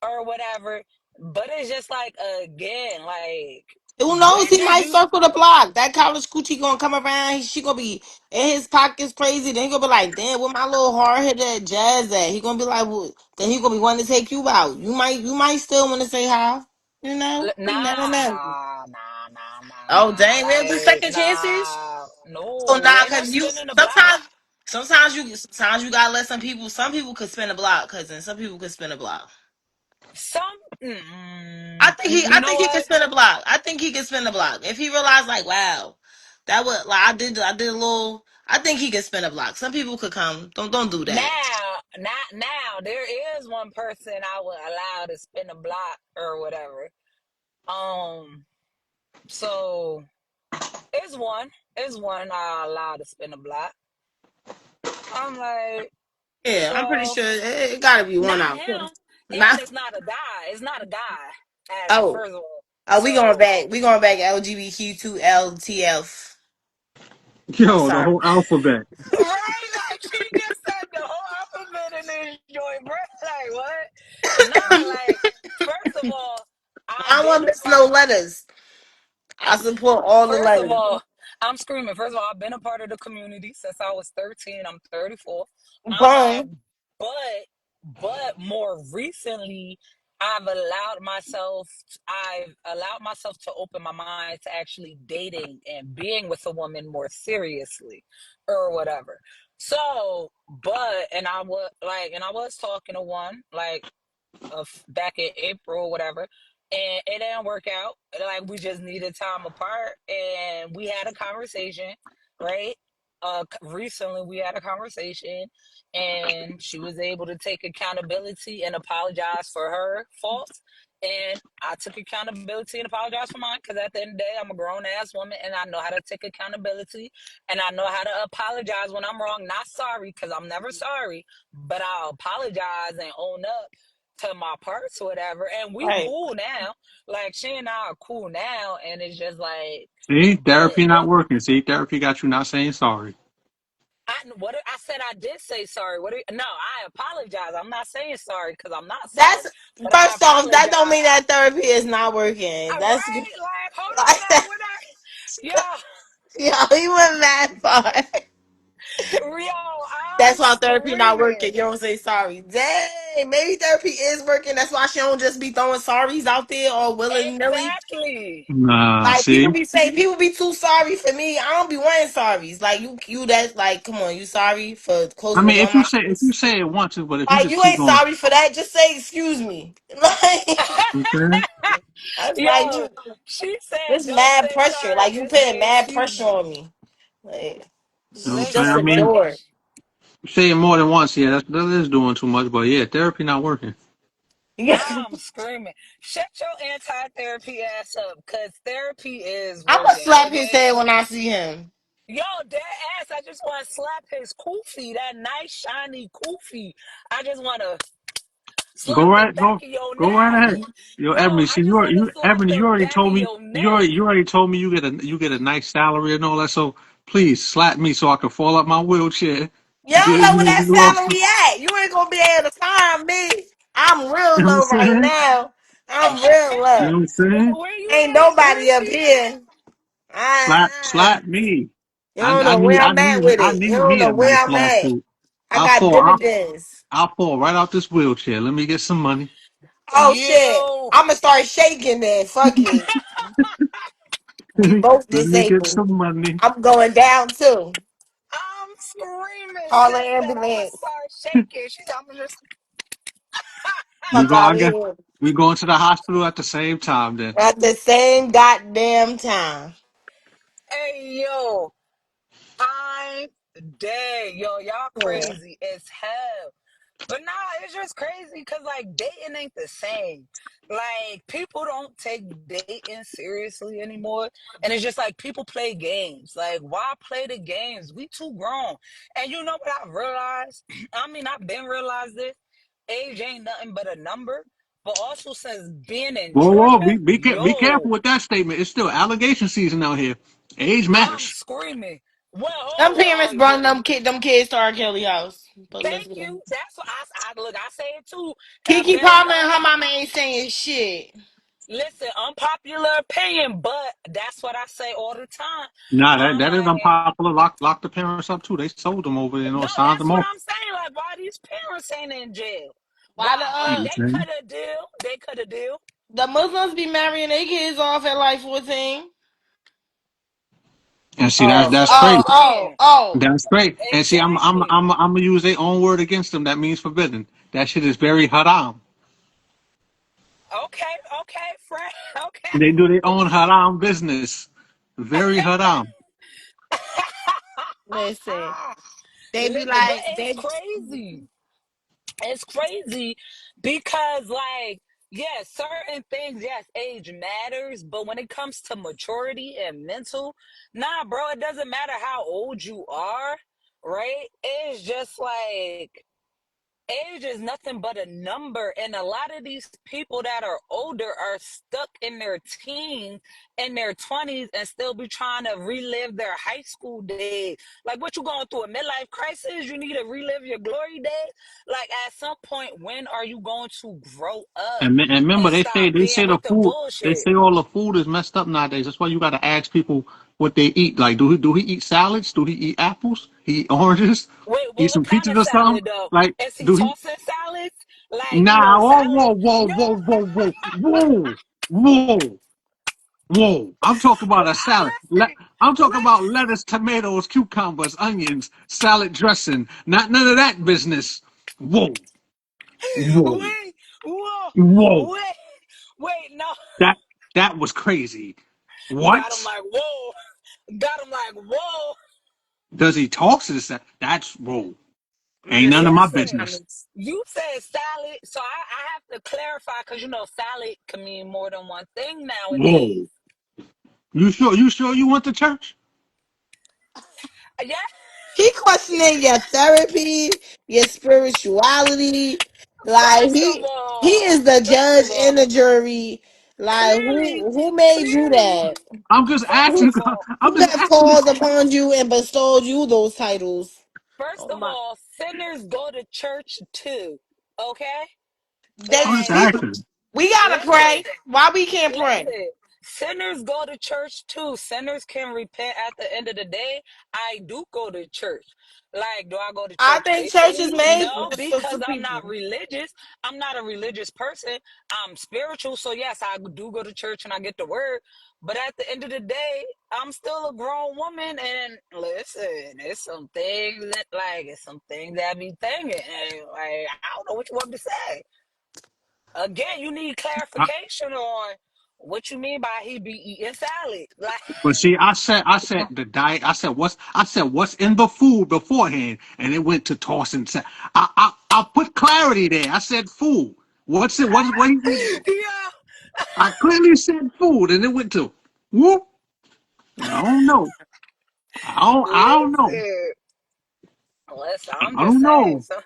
or whatever. But it's just like again, like Who knows? when He did might you circle the block. That college coochie gonna come around. She gonna be in his pockets crazy. Then he gonna be like, damn, where my little hard headed jazz at? He gonna be like, well, then he gonna be wanting to take you out. You might still want to say hi. You know, nah, you never know. nah, nah, nah, nah. Oh dang, we don't do Like, second chances. nah, So no, nah, ain't no cause you spinning the block. sometimes you gotta let some people could spin a block, cousin. Some people could spin a block. Some, you I know think he can what? spin a block. I think he can spin a block. If he realized like, wow, that would like I did a little I think he can spin a block. Some people could come. Don't do that. Now, not now. There is one person I would allow to spin a block or whatever. Um, so it's one I allow to spin a block. I'm like, Yeah, I'm pretty so sure it gotta be one not out. him, and Not it's not a guy. It's not a guy. As oh. first of all, Oh, we going so back. We going back LGBTQ2LTF. I'm Yo, the sorry. whole alphabet. right, like she just said the whole alphabet in this joint, bro. Like what? Nah, like first of all, I I've don't been want to a miss no part. letters. I support all the First of letters. all, I'm screaming. First of all, I've been a part of the community since I was 13. I'm 34. I'm like, Boom. but more recently, I've allowed myself to open my mind to actually dating and being with a woman more seriously or whatever. So, and I was talking to one of back in April or whatever, and it didn't work out. Like we just needed time apart, and we had a conversation, right? Recently we had a conversation, and she was able to take accountability and apologize for her faults. And I took accountability and apologized for mine because at the end of the day, I'm a grown ass woman and I know how to take accountability and I know how to apologize when I'm wrong. Not sorry because I'm never sorry, but I'll apologize and own up to my parts or whatever, and we Right. cool now. Like she and I are cool now, and it's just like, See, but therapy not working. See, therapy got you not saying sorry. I said I did say sorry. No, I apologize. I'm not saying sorry because I'm not That's sorry, but I first off, that don't mean apologize. that therapy is not working. All That's right, like hold on like now, yo, yo, he went mad far. I'm That's why therapy not screaming. working. You don't say sorry. Dang, maybe therapy is working. That's why she don't just be throwing sorries out there all willy nilly. Exactly. Nah, Like see. people be saying, people be too sorry for me. I don't be wanting sorries. Like you that's like, come on, you sorry for I closing the mean, door on my if you face. say it once, but if you Like just you keep ain't going, sorry for that. Just say excuse me. Like you know what I'm saying? I was like, Yo, you she said, this "Don't mad say pressure. sorry, Like you just putting say mad excuse pressure me." on me. Like You know what I'm just saying? I Listen, a but mean, door. say it more than once, yeah, that is doing too much. But yeah, therapy not working. I'm I'm screaming. Shut your anti-therapy ass up, cause therapy is gonna working, slap his okay? head when I see him. Yo, that ass, I just want to slap his kufi, that nice shiny kufi. I just want to Go slap the right, back of your go right neck. ahead. Yo, No, Ebony, I see, just want to slap Ebony, the you already back of told me, your neck. you already told me you get a nice salary and all that. So please slap me so I can fall out my wheelchair. You don't know where that You know salary at. You ain't gonna be able to find me. I'm real what I'm low right saying? now. I'm real You know low. what I'm saying? Where you Ain't at? Where nobody you up be at? here. Slap me. You don't know where I'm at with I it. You need don't me know a where nice I'm at. lawsuit. I got dividends. I'll fall right out this wheelchair. Let me get some money. Oh shit. You. I'ma start shaking then. Fuck it. We both Let me get disabled. some money. I'm going down too. I'm screaming. Call Sis an said I'm gonna ambulance. start shaking. She's I'm just We Fuck go. out I of guess here. we going to the hospital at the same time. Then At the same goddamn time. hey yo. I'm dead. Yo, y'all Yeah. crazy as hell. But nah, it's just crazy because like dating ain't the same. Like people don't take dating seriously anymore. And it's just like people play games. Like, why play the games? We too grown. And you know what I've realized? I mean, I've been realized this. Age ain't nothing but a number. But also since being in whoa, Georgia, be careful yo, with that statement. It's still allegation season out here. Age I'm matters. screaming. Well, Them oh, parents yeah. brought them kids to R. Kelly house. But Thank listen. you. That's what I look. I say it too. And Kiki very Palmer and her mama ain't saying shit. listen, unpopular opinion, but that's what I say all the time. Nah, I'm that is like, unpopular. Lock the parents up too. They sold them over. You know, no, signed that's them what off. I'm saying. Like, why these parents ain't in jail? Why? Why the You know what I'm They saying? cut a deal. They cut a deal. the Muslims be marrying their kids off at like 14? And see, Oh, so that's that's crazy. Oh, what I'm oh, saying. oh. That's great. And see, Exactly. I'm gonna use their own word against them. That means forbidden. That shit is very haram. Okay, okay, friend. They do their Okay. own haram business. Very haram. Listen, they be Listen, but like, it's they crazy. It's crazy because, like, yes, certain things, yes, age matters, but when it comes to maturity and mental, nah, bro, it doesn't matter how old you are, right? It's just like age is nothing but a number, and a lot of these people that are older are stuck in their teens and their 20s and still be trying to relive their high school days. Like, what, you going through a midlife crisis? You need to relive your glory days? Like, at some point, when are you going to grow up And remember, and stop they being say the with the food. They bullshit? say all the food is messed up nowadays. That's why you got to ask people what they eat. Like, do he eat salads? Do he eat apples? He eat oranges? Wait, Eat well, what some kind peaches of or something? salad though? Like, Is he do he? tossing salads? Like, Nah. Whoa, salad? whoa, whoa, Yo, whoa, whoa, whoa, whoa, whoa. Whoa, I'm talking about a salad. listen, I'm talking about listen. lettuce, tomatoes, cucumbers, onions, salad dressing. Not none of that business. Whoa, whoa, Wait, whoa, whoa. wait, wait, no. That that was crazy. Got him What? like, whoa. Got him like, whoa. Does he talk to the salad? That's whoa. Ain't none of listen. my Listen, business. Honest. you said salad, so I have to clarify because salad can mean more than one thing nowadays. Whoa. You sure? You sure you went to church? Yeah, He questioning your therapy, your spirituality. Like first of he all, is the first of judge all, and the jury. Like clearly, who made you clearly, that? I'm just first asking. Who of all, I'm who just have asking. called upon you and bestowed you those titles? first Oh of my! all, sinners go to church too. Okay? They I'm just Like, people. asking. We gotta listen. pray. Why we can't pray? Listen, sinners go to church too. Sinners can repent at the end of the day. I do go to church. Like, do I go to I church think church is faithfully? made No, for because I'm not people. religious. I'm not a religious person. I'm spiritual. So, yes, I do go to church and I get the word. But at the end of the day, I'm still a grown woman. And listen, it's some things that be thinking. And, like, I don't know what you want me to say. Again, you need clarification on what you mean by he be eating salad. Like, But see, I said the diet. I said what's in the food beforehand, and it went to tossing. I put clarity there. I said food. What's it? What he eat? yeah. I clearly said food, and it went to whoop. I don't know. I don't know. Listen, listen. I'm I just don't saying. know. So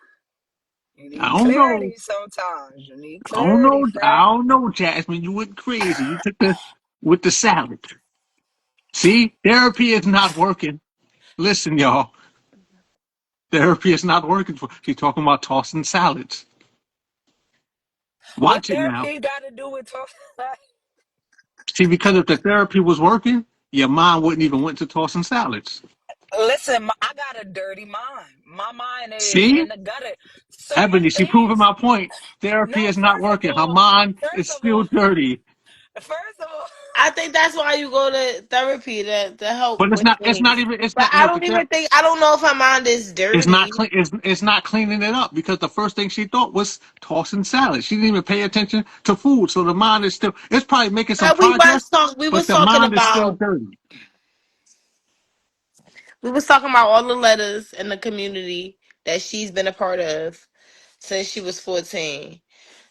you I need don't know. clarity sometimes. You need I don't clarity, know. I friend. don't know, Jasmine. You went crazy. You took the with the salad. See, therapy is not working. Listen, y'all. Therapy is not working for. She's talking about tossing salads. What Watch it now. therapy got to do with talking? See, because if the therapy was working, your mind wouldn't even went to tossing salads. Listen, I got a dirty mind. My mind is See, in the gutter. Certain Ebony, she proving things. my point. No, Therapy is not working. Her mind is first of still all, dirty. first of all. I think that's why you go to therapy to help But it's with not. It's not things. even. It's But not. I But the don't even think I don't know if her mind is it's not dirty. clean. It's not cleaning it up because the first thing she thought was tossing salad. She didn't even pay attention to food. So the mind is still. It's probably making some But progress, we but was the talking mind is still about dirty. all the letters in the community that she's been a part of since she was 14.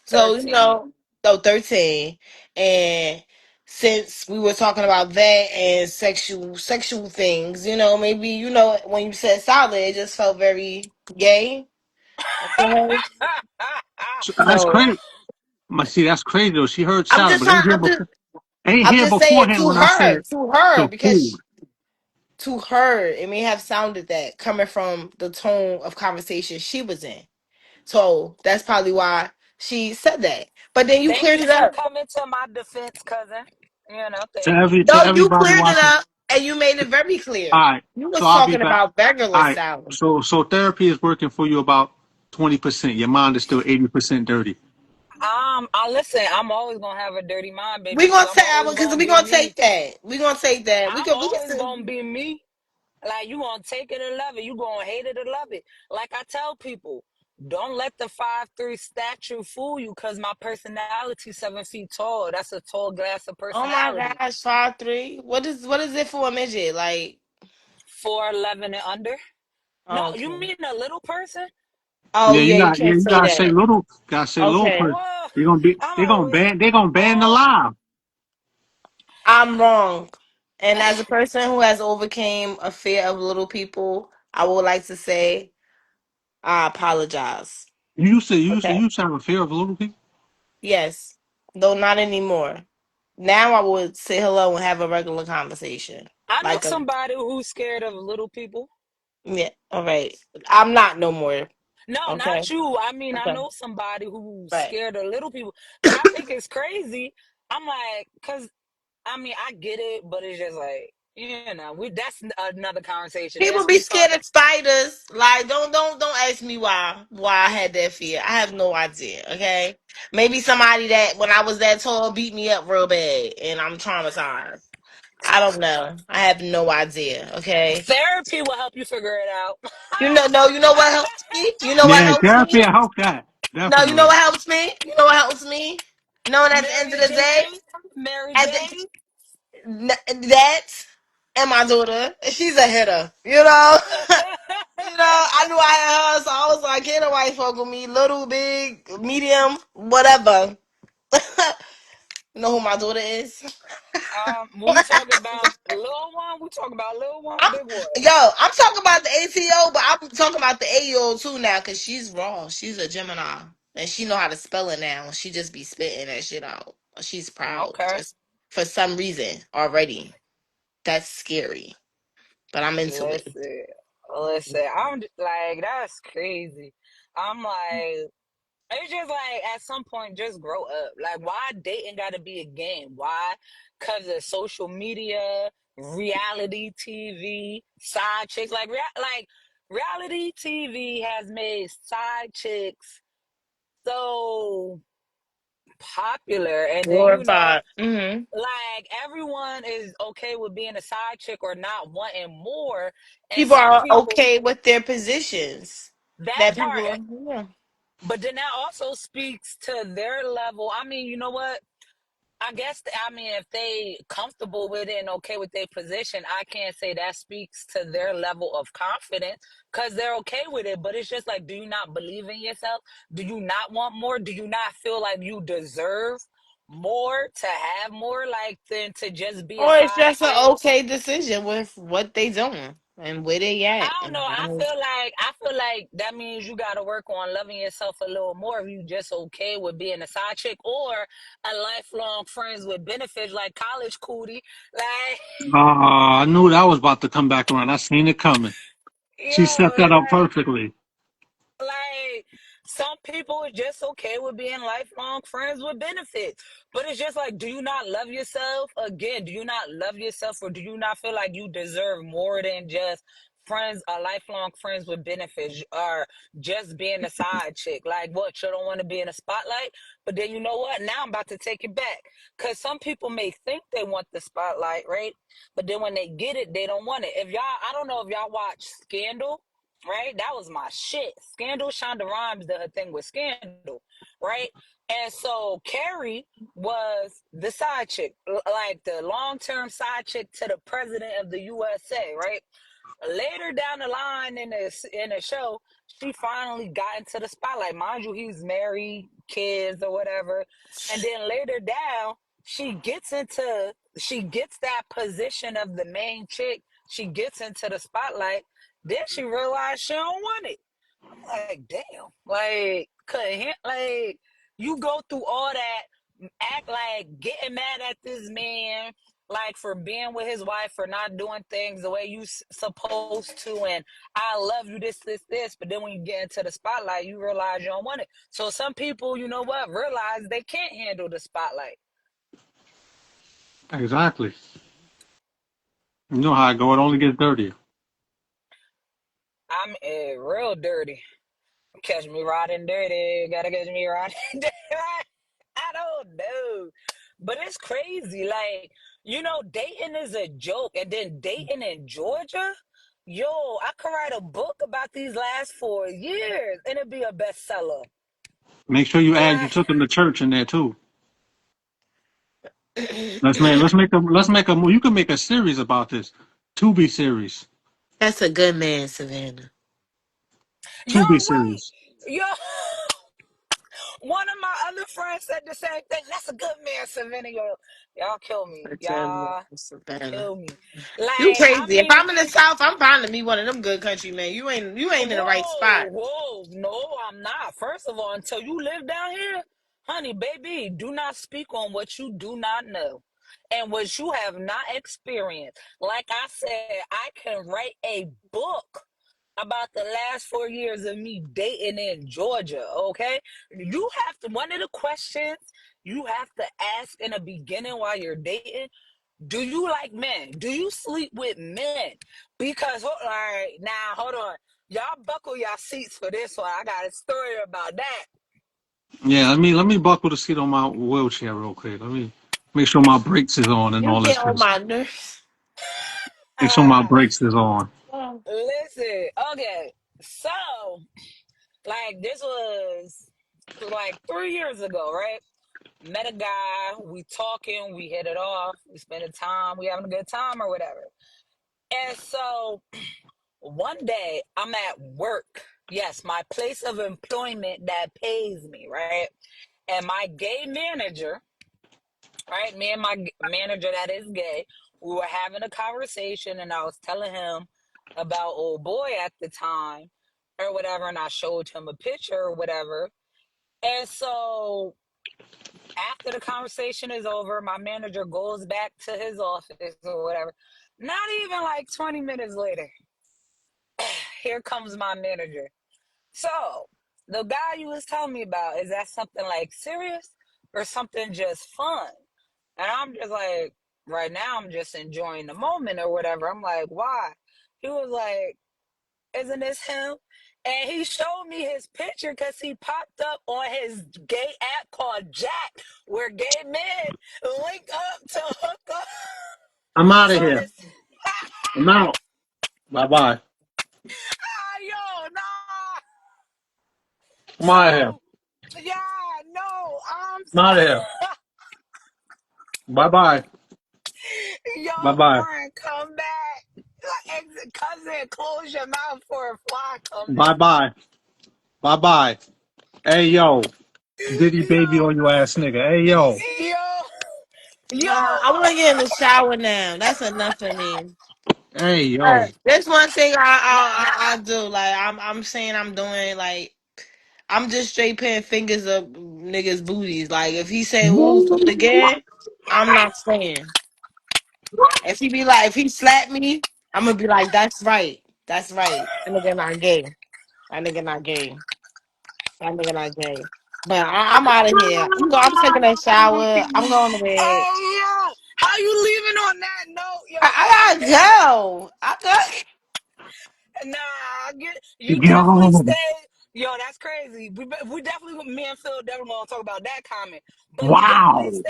So, 13. no, 13. And since we were talking about that and sexual things, maybe, when you said solid, it just felt very gay. Okay. So that's So crazy. See, that's crazy though. She heard I'm salad, just but ain't trying here before. Ain't I'm here just saying beforehand when I said to her, the food. because to her, it may have sounded that coming from the tone of conversation she was in. So that's probably why she said that. But then you Thank cleared you it for up. coming to my defense, cousin. To Thank you. to No, you everybody cleared it watching. up and you made it very All clear. right, You so was I'll be talking back. about All regular right, salad. so therapy is working for you about 20%. Your mind is still 80% dirty. I listen. I'm always gonna have a dirty mind, baby, We because gonna I'm take always because gonna we be gonna me. take that. We gonna take that. I'm We can always say, gonna be me. Like you gonna take it or love it. You gonna hate it or love it. Like I tell people, don't let the 5'3" stature fool you, cause my personality 7 feet tall. That's a tall glass of oh my personality. gosh, 5'3". What is it for a midget? Like, 4'11" and under. No, you okay. mean a little person? Oh Yeah, you yeah, you got. Yeah, can't you say gotta say that. little. Gotta say little Okay. person. Well, They're gonna be. I'm They're gonna a ban. They're gonna ban the oh live. I'm wrong. And as a person who has overcame a fear of little people, I would like to say I apologize. You Okay. used to have a fear of little people. Yes. Though not anymore. Now I would say hello and have a regular conversation. I know Like a somebody who's scared of little people. yeah, all right. I'm not no more. No, Okay. not you. I mean, I Okay. know somebody who's Right. scared of little people, but I think it's crazy. I'm like, cause I mean, I get it, but it's just like, we that's another conversation. People If be we scared talk, of spiders. Like, don't ask me why I had that fear. I have no idea. Okay, maybe somebody that when I was that tall beat me up real bad, and I'm traumatized. I don't know. I have no idea. Okay, therapy will help you figure it out. no, you know what helps me. You know what Yeah, helps therapy. me. I hope that No, you know definitely. what helps me. You know what helps me. Knowing at the end of Mary the day, Jane, Mary at the Jane. that and my daughter, she's a hitter. You know. I knew I had her, so I was like, "Can't nobody fuck with me, little, big, medium, whatever." You know who my daughter is? When we talk about little one, we talk about little one, I'm, big one. I'm talking about the ATO, but I'm talking about the AO too now because she's raw. She's a Gemini, and she know how to spell it now. She just be spitting that shit out. She's proud Okay. just for some reason already. That's scary, but I'm into it. Listen, listen. I'm like, that's crazy. I'm like, it's just like at some point, just grow up. Like, why dating got to be a game? Why? Because of social media, reality TV, side chicks. Like reality TV has made side chicks so popular, and then Glorified. like everyone is okay with being a side chick or not wanting more, and People some are people okay with their positions. that That part. people, yeah. But then that also speaks to their level. I mean, you know what? I guess I mean if they comfortable with it and okay with their position, I can't say that speaks to their level of confidence because they're okay with it. But it's just like, do you not believe in yourself? Do you not want more? Do you not feel like you deserve more to have more, like than to just be a Or it's side just an chick? okay decision with what they doing and where they I at. don't know. I feel like that means you got to work on loving yourself a little more if you just okay with being a side chick or a lifelong friends with benefits like college cootie. Like, I knew that was about to come back around. I seen it coming. She set yo, that up like perfectly. Like some people are just okay with being lifelong friends with benefits. But it's just like, do you not love yourself? Again, do you not love yourself or do you not feel like you deserve more than just friends or lifelong friends with benefits or just being a side chick? Like what, you don't want to be in a spotlight? But then you know what? Now I'm about to take it back. Cause some people may think they want the spotlight, right? But then when they get it, they don't want it. If y'all I don't know if y'all watch Scandal, right? That was my shit. Scandal, Shonda Rhimes did her thing with Scandal, right? And so Carrie was the side chick, like the long term side chick to the president of the USA, right? Later down the line in the show, she finally got into the spotlight. Mind you, he's married, kids or whatever. And then later down, she gets that position of the main chick. She gets into the spotlight. Then she realized she don't want it. I'm like, damn, like, couldn't like you go through all that, act like getting mad at this man, like for being with his wife, for not doing things the way you supposed to, and I love you, this. But then when you get into the spotlight, you realize you don't want it. So some people, you know what, realize they can't handle the spotlight. Exactly. You know how I go. It only gets dirtier. I'm real dirty. Catch me riding dirty. Gotta catch me riding dirty. no. But it's crazy. Like, dating is a joke. And then dating in Georgia, yo, I could write a book about these last 4 years and it'd be a bestseller. Make sure you add you Like, took them to church in there too. Let's make a you can make a series about this. Tubi series. That's a good man, Savannah. you're Tubi right. series. Yo, one of my other friends said the same thing. That's a good man, Savannah. Y'all kill me. That's a good man, Y'all Savannah. kill me. You Like, I crazy. If mean, I'm in the South, I'm bound to be one of them good country men. You ain't in the right whoa, spot. whoa. No, I'm not. First of all, until you live down here, honey, baby, do not speak on what you do not know and what you have not experienced. Like I said, I can write a book about the last 4 years of me dating in Georgia, okay? You have to, one of the questions you have to ask in the beginning while you're dating, do you like men? Do you sleep with men? Because, all right, now, hold on. Y'all buckle your seats for this one. I got a story about that. Yeah, let me buckle the seat on my wheelchair real quick. Let me make sure my brakes is on and You all this get on good my stuff. nerves. Make sure my Ah, brakes is on. Oh, listen, okay. So, like, this was like 3 years ago, right? Met a guy, we talking, we hit it off, we spending time, we having a good time or whatever. And so one day I'm at work. Yes, my place of employment that pays me, right? And my gay manager, right? Me and my manager that is gay, we were having a conversation and I was telling him about old boy at the time or whatever. And I showed him a picture or whatever. And so after the conversation is over, my manager goes back to his office or whatever. Not even like 20 minutes later, here comes my manager. So, the guy you was telling me about, is that something like serious or something just fun? And I'm just like, right now, I'm just enjoying the moment or whatever. I'm like, why? He was like, isn't this him? And he showed me his picture because he popped up on his gay app called Jack, where gay men link up to hook up. I'm out of So here. this, I'm out. Bye bye. yo, nah. I'm out of here. So, yeah, no, I'm I'm out of here. Bye bye. yo, Bye bye. friend, come back. Exit, cousin, close your mouth for a fly come Bye bye. Bye bye. Hey yo, Diddy in. baby on your ass nigga. Hey yo. Yo, nah, I want to get in the shower now. That's enough for me. Hey yo. There's one thing nah. I do. Like I'm saying I'm doing. Like I'm just straight putting fingers up niggas' booties. Like if he say, "Ooh, do it again," I'm not saying. If he slap me, I'm gonna be like, "That's right. That's right." That nigga not gay. That nigga not gay. That nigga not gay. But I'm out of here. I'm taking a shower. I'm going to bed. Hey, yo, how you leaving on that note, yo? I gotta go. I got. Nah, you definitely Yo. stay. Yo, that's crazy. We definitely, me and Phil definitely gonna talk about that comment. But you Wow. definitely stay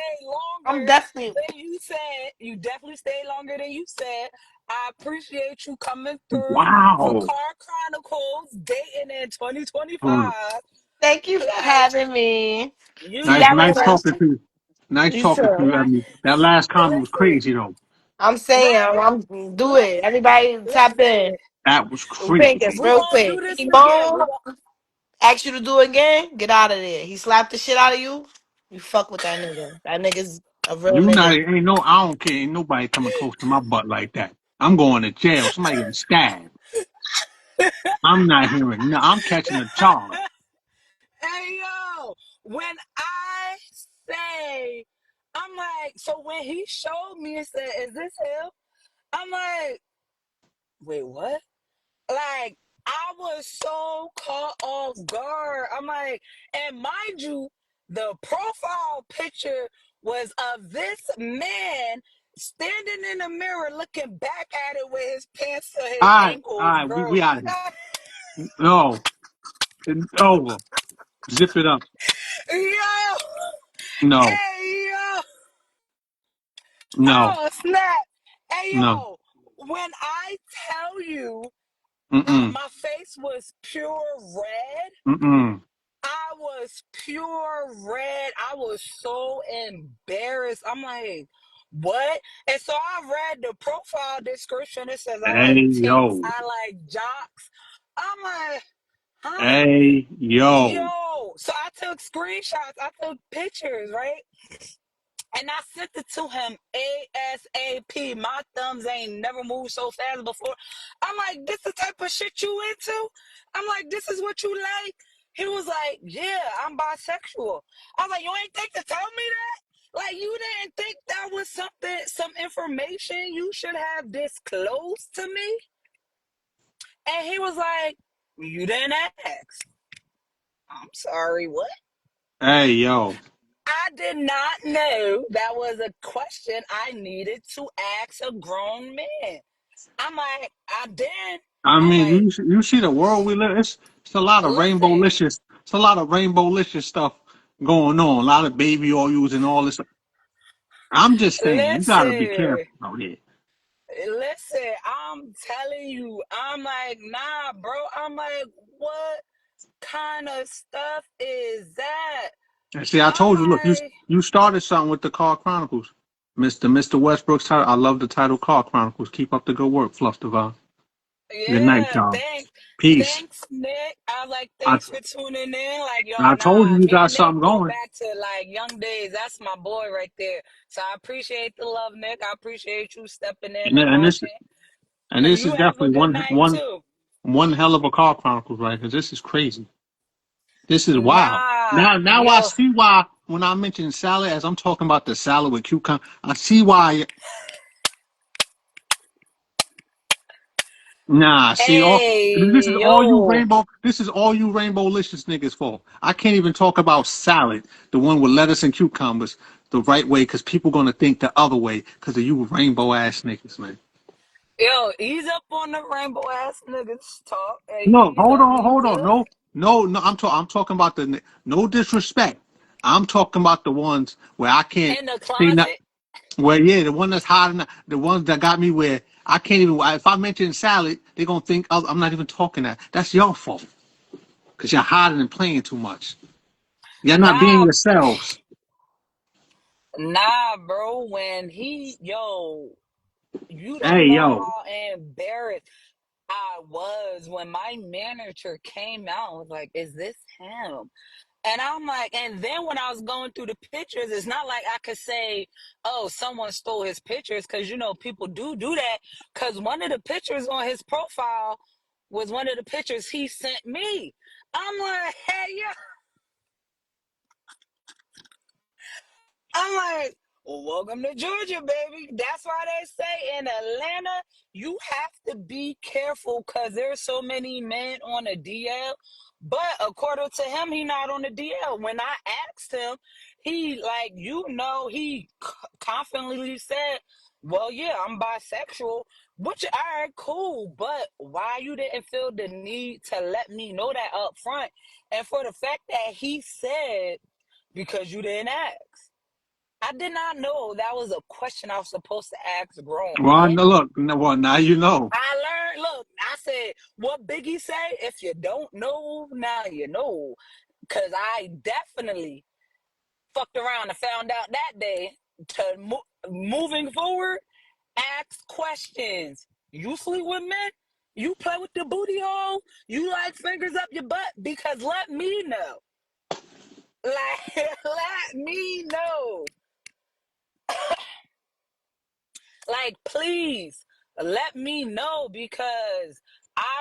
I'm longer definitely. than you said. You definitely stay longer than you said. I appreciate you coming through for Wow. Car Chronicles dating in Mm. 2025. Thank you for Like, having me. you See Nice, y'all nice later. know, talking to you. Nice You talking to too. you, Emily. That last comment was listen, crazy though. I'm saying, right? I'm do it. Everybody tap in. Listen, That was Fingers crazy. we real gonna do quick. this again. Emo ask you to do it again. Get out of there. He slapped the shit out of you. You fuck with that nigga. That nigga's a real You not nigga. ain't no I don't care. Ain't nobody coming close to my butt like that. I'm going to jail. Somebody getting stabbed. I'm not hearing no I'm catching a charge. Hey yo, when I say, I'm like, so when he showed me and said, "Is this him?" I'm like, wait, what? Like, I was so caught off guard. I'm like, and mind you, the profile picture was of this man standing in the mirror looking back at it with his pants to his All ankles, right, bro. we out of here. No, it's over. Zip it up. Yo, No, Hey yo, no, oh snap! Hey no. yo, when I tell you that Mm-mm. my face was pure red, Mm-mm. I was pure red. I was so embarrassed. I'm like, what? And so I read the profile description. It says I Hey like tinks, yo. I like jocks. I'm like, huh? Hey yo. Yo. So I took screenshots, I took pictures, right? And I sent it to him ASAP. My thumbs ain't never moved so fast before. I'm like, this the type of shit you into? I'm like, this is what you like? He was like, yeah, I'm bisexual. I was like, you ain't think to tell me that? Like, you didn't think that was something, some information you should have disclosed to me? And he was like, you didn't ask. I'm sorry, what? Hey yo. I did not know that was a question I needed to ask a grown man. I'm like, I didn't. I I'm mean, like, you see the world we live. It's a lot of listen, rainbow-licious. It's a lot of rainbow-licious stuff going on. A lot of baby oils and all this. I'm just saying, you got to be listen, careful out here. listen. I'm telling you, I'm like, nah, bro. I'm like, what kind of stuff is that? And see, I I'm told you. Look, like, you started something with the Car Chronicles, Mister Westbrook's title. I love the title, Car Chronicles. Keep up the good work, Fluff Devon. Good night, yeah, y'all. thanks. Peace. Thanks, Nick. I was like, I thanks for tuning in. Like, yo, I told you nah, you me got and Nick something go going, back to like young days. That's my boy right there. So I appreciate the love, Nick. I appreciate you stepping in and, and and this watching. and And this you is have a definitely good one night one too. one hell of a Car Chronicles, right? Because this is crazy. This is wild. Nah, Now I yo, see why when I mention salad, as I'm talking about the salad with cucumber, I see why. Nah, see all this is hey, all you yo, rainbow. This is all you rainbow licious niggas for. I can't even talk about salad, the one with lettuce and cucumbers, the right way, because people gonna think the other way because of you rainbow ass niggas, man. yo, ease up on the rainbow ass niggas talk. Hey, No, ease up. We hold on. good No. I'm talking about no disrespect. I'm talking about the ones where I can't in the see not. closet. Well, yeah, the one that's hiding, the ones that got me where I can't even. If I mention salad, they're gonna think I'm not even talking that. That's your fault because you're hiding and playing too much. You're not being Nah, yourselves. nah, bro. When yo, you Hey, don't know yo, how embarrassed I was when my manager came out and was like, is this him? And I'm like, and then when I was going through the pictures, it's not like I could say, oh, someone stole his pictures, because, people do that. Because one of the pictures on his profile was one of the pictures he sent me. I'm like, hey, yeah. I'm like, well, welcome to Georgia, baby. That's why they say in Atlanta, you have to be careful because there's so many men on the DL. But according to him, he not on the DL. When I asked him, he he confidently said, well, yeah, I'm bisexual, which, all right, cool. But why you didn't feel the need to let me know that up front? And for the fact that he said, because you didn't ask. I did not know that was a question I was supposed to ask grown well, men. no, look, no, well, now you know. I learned, look, I said, what Biggie say? If you don't know, now you know. Because I definitely fucked around and found out that day to moving forward, ask questions. You sleep with men? You play with the booty hole? You like fingers up your butt? Because let me know. Like, let me know. Like, please let me know because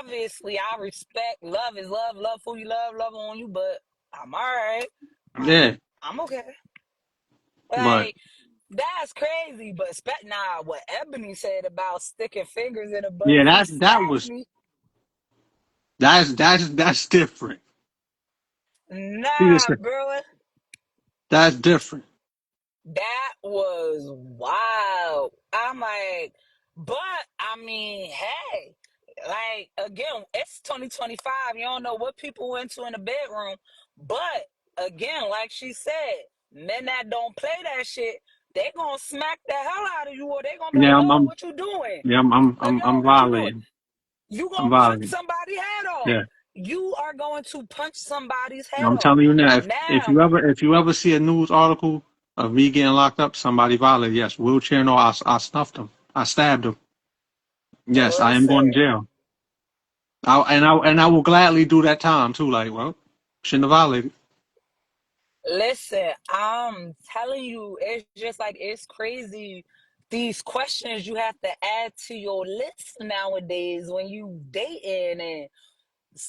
obviously I respect love is love, love who you love on you, but I'm all right. Yeah, I'm okay. but Like, that's crazy, but nah, what Ebony said about sticking fingers in a butt yeah, if he that slapped was me, that's different. See this? nah, bro. That's different. That was wild. I'm like, but I mean, hey, like again, it's 2025. You don't know what people went to in the bedroom, but again, like she said, Men that don't play that shit, they gonna smack the hell out of you, or they gonna be like, Yeah, yo, what you doing? yeah, Like, yo, I'm what you doing? violating. You I'm gonna punch violating. somebody's head off. Yeah. You are going to punch somebody's head I'm off. telling you now, Now, if you ever see a news article of me getting locked up, somebody violated. Yes, wheelchair. No, I snuffed him. I stabbed him. Yes, I am going to listen, jail. I will gladly do that time too. Like, well, shouldn't have violated. listen, I'm telling you, it's just like, it's crazy. These questions you have to add to your list nowadays when you dating and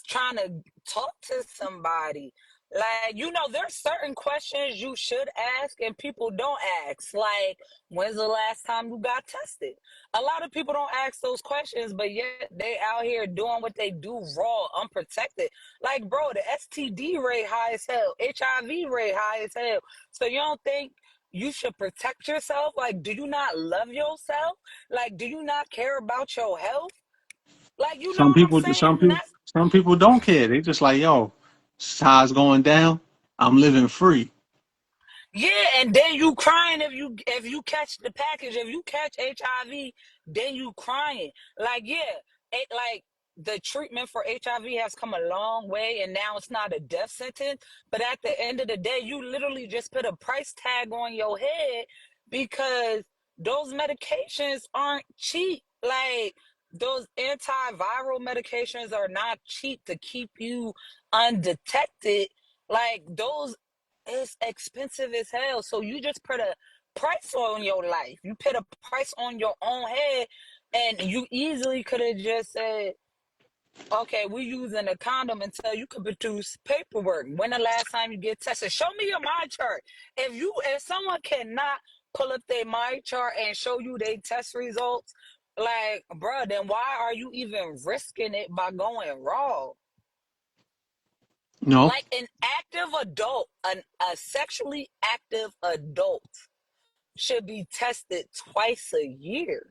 trying to talk to somebody. Like, there's certain questions you should ask and people don't ask. Like, when's the last time you got tested? A lot of people don't ask those questions, but yet they out here doing what they do raw, unprotected. Like, bro, the STD rate high as hell, HIV rate high as hell. So you don't think you should protect yourself? Like, do you not love yourself? Like, do you not care about your health? Like, you know Some what I'm people, saying? some people don't care. They just like, yo, size going down. I'm living free. Yeah, and then you crying if you catch the package, if you catch HIV, then you crying. Like, yeah, like the treatment for HIV has come a long way, and now it's not a death sentence. But at the end of the day, you literally just put a price tag on your head because those medications aren't cheap. Like, those antiviral medications are not cheap to keep you undetected. Like, those, it's expensive as hell. So you just put a price on your life. You put a price on your own head, and you easily could have just said, okay, we're using a condom until you could produce paperwork. When the last time you get tested? Show me your my chart. If someone cannot pull up their my chart and show you their test results, like, bruh, then why are you even risking it by going raw? No, Like, an active adult, a sexually active adult should be tested twice a year.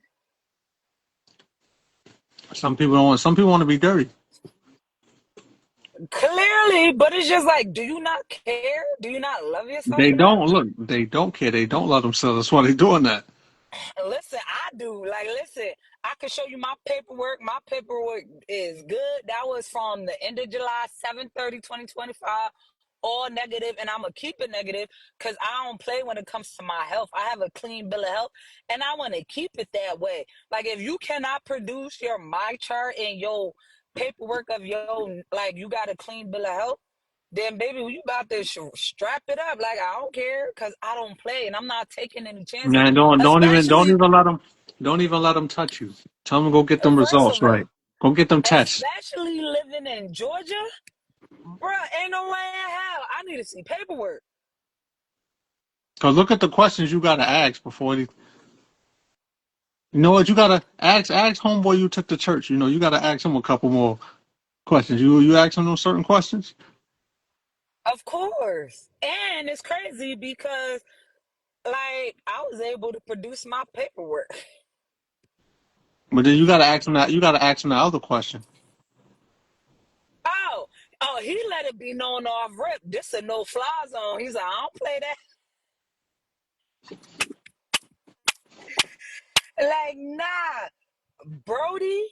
some people don't. Want, some people want to be dirty. Clearly, but it's just like, do you not care? Do you not love yourself They enough? don't look. They don't care. They don't love themselves. That's why they're doing that. Listen, I do. Like, listen, I can show you my paperwork. My paperwork is good. That was from the end of July, 7/30/2025. All negative, and I'm gonna keep it negative because I don't play when it comes to my health. I have a clean bill of health, and I want to keep it that way. Like, if you cannot produce your my chart and your paperwork of your, like, you got a clean bill of health, then baby, you about to strap it up. Like, I don't care because I don't play and I'm not taking any chances. And Especially, don't even let them touch you. Tell them to go get them first results of all, right. Go get them tests. especially living in Georgia, bruh, ain't no way in hell. I need to see paperwork. Cause look at the questions you gotta ask before they. You know what? You gotta ask homeboy you took to church. You know you gotta ask him a couple more questions. You ask him those certain questions. Of course. And it's crazy because, like, I was able to produce my paperwork. But then you gotta ask him that. You gotta ask him that other question. Oh, he let it be known off rip. This a no fly zone. He's like, I don't play that. Like, nah. Brody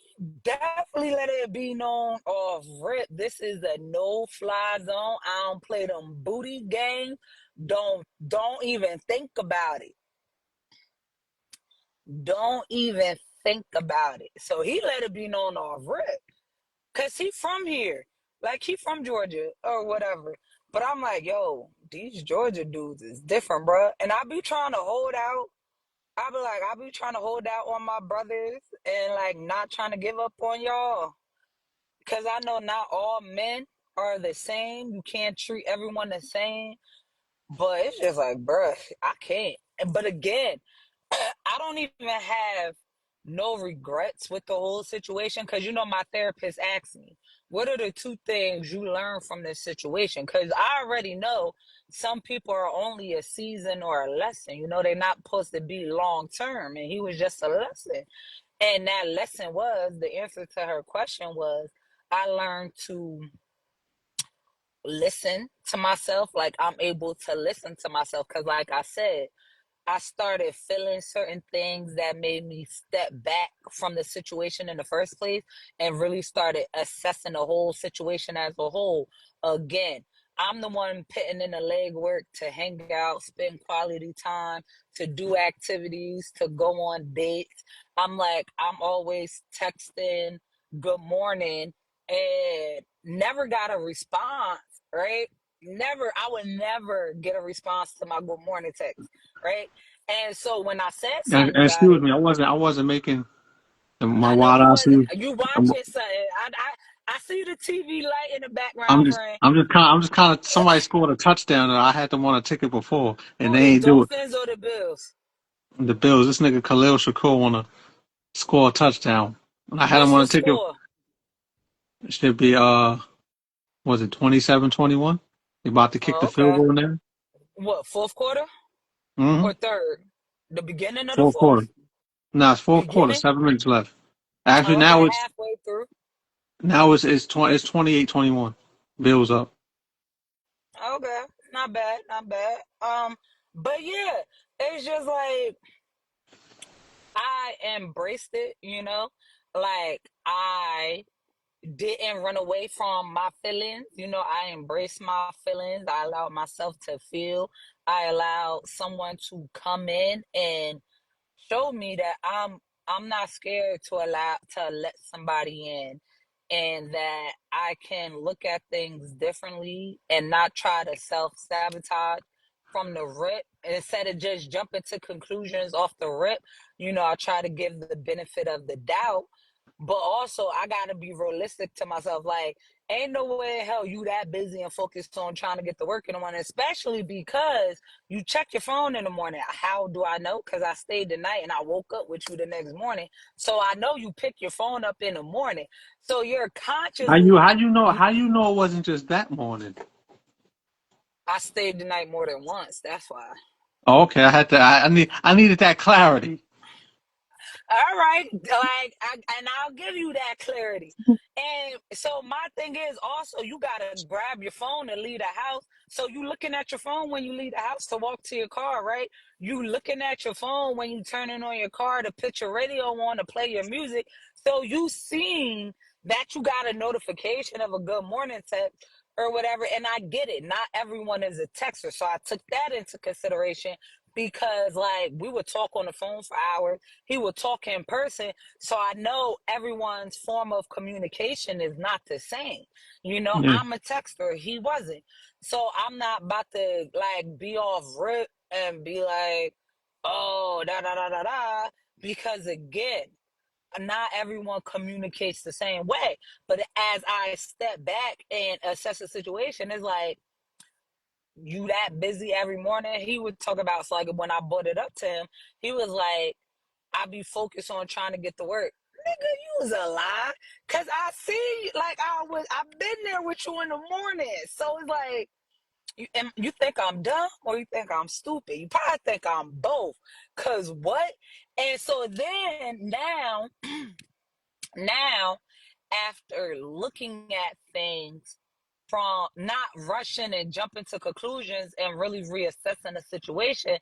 definitely let it be known off rip. This is a no-fly zone. I don't play them booty games. Don't even think about it. Don't even think about it. So he let it be known off rip. Cause he from here. Like, he from Georgia or whatever. But I'm like, yo, these Georgia dudes is different, bro. And I be trying to hold out. I be trying to hold out on my brothers and, like, not trying to give up on y'all. Because I know not all men are the same. You can't treat everyone the same. But it's just like, bruh, I can't. But again, I don't even have no regrets with the whole situation. Because, my therapist asked me, what are the two things you learn from this situation? Because I already know some people are only a season or a lesson. They're not supposed to be long term. And he was just a lesson. And that lesson was, the answer to her question was, I learned to listen to myself. Like I'm able to listen to myself because, like I said, I started feeling certain things that made me step back from the situation in the first place and really started assessing the whole situation as a whole. Again, I'm the one putting in the legwork to hang out, spend quality time, to do activities, to go on dates. I'm always texting good morning and never got a response, right? I would never get a response to my good morning text, right? And so when I said something about Excuse it, me, I wasn't making my I know wild you ass. wasn't. You watching something? I see the TV light in the I'm background, just friend. I'm just kind of somebody scored a touchdown and I had them on a ticket before and Who, they the ain't do it. Dolphins or the Bills? The Bills, this nigga Khalil Shakur wanna score a touchdown. And I had him What's on the a ticket. score? It should be was it 27-21? They about to kick the Oh, field okay. goal in there. What, fourth quarter Mm-hmm. or third? The beginning of the Fourth quarter. fourth? No, it's fourth quarter, Beginning? 7 minutes left. Actually Oh, okay, now it's halfway through. now it's 28-21. Bills up. Okay, not bad, not bad. But yeah, it's just like I embraced it, like I didn't run away from my feelings. I embraced my feelings. I allowed myself to feel. I allowed someone to come in and showed me that I'm not scared to let somebody in, and that I can look at things differently and not try to self-sabotage from the rip. Instead of just jumping to conclusions off the rip, I try to give the benefit of the doubt, but also I gotta be realistic to myself. Like, ain't no way in hell you that busy and focused on trying to get the work in the morning, especially because you check your phone in the morning. How do I know? Because I stayed the night and I woke up with you the next morning. So I know you pick your phone up in the morning. So you're consciously, How you know it wasn't just that morning? I stayed the night more than once. That's why. Oh, okay, I needed that clarity. All right, like, and I'll give you that clarity. And so my thing is also you gotta grab your phone and leave the house. So you looking at your phone when you leave the house to walk to your car, right? You looking at your phone when you turning on your car to put your radio on to play your music. So you seeing that you got a notification of a good morning text or whatever. And I get it. Not everyone is a texter. So I took that into consideration because like we would talk on the phone for hours, he would talk in person. So I know everyone's form of communication is not the same. Yeah. I'm a texter, he wasn't. So I'm not about to like be off rip and be like, oh, da da da da da. Because again, not everyone communicates the same way. But as I step back and assess the situation, it's like, you that busy every morning? He would talk about, so like when I brought it up to him, he was like, I be focused on trying to get to work. Nigga, you was a lie. Cause I see, like I've been there with you in the morning. So it's like, you think I'm dumb or you think I'm stupid? You probably think I'm both. Cause what? And so then now, after looking at things from not rushing and jumping to conclusions and really reassessing the situation,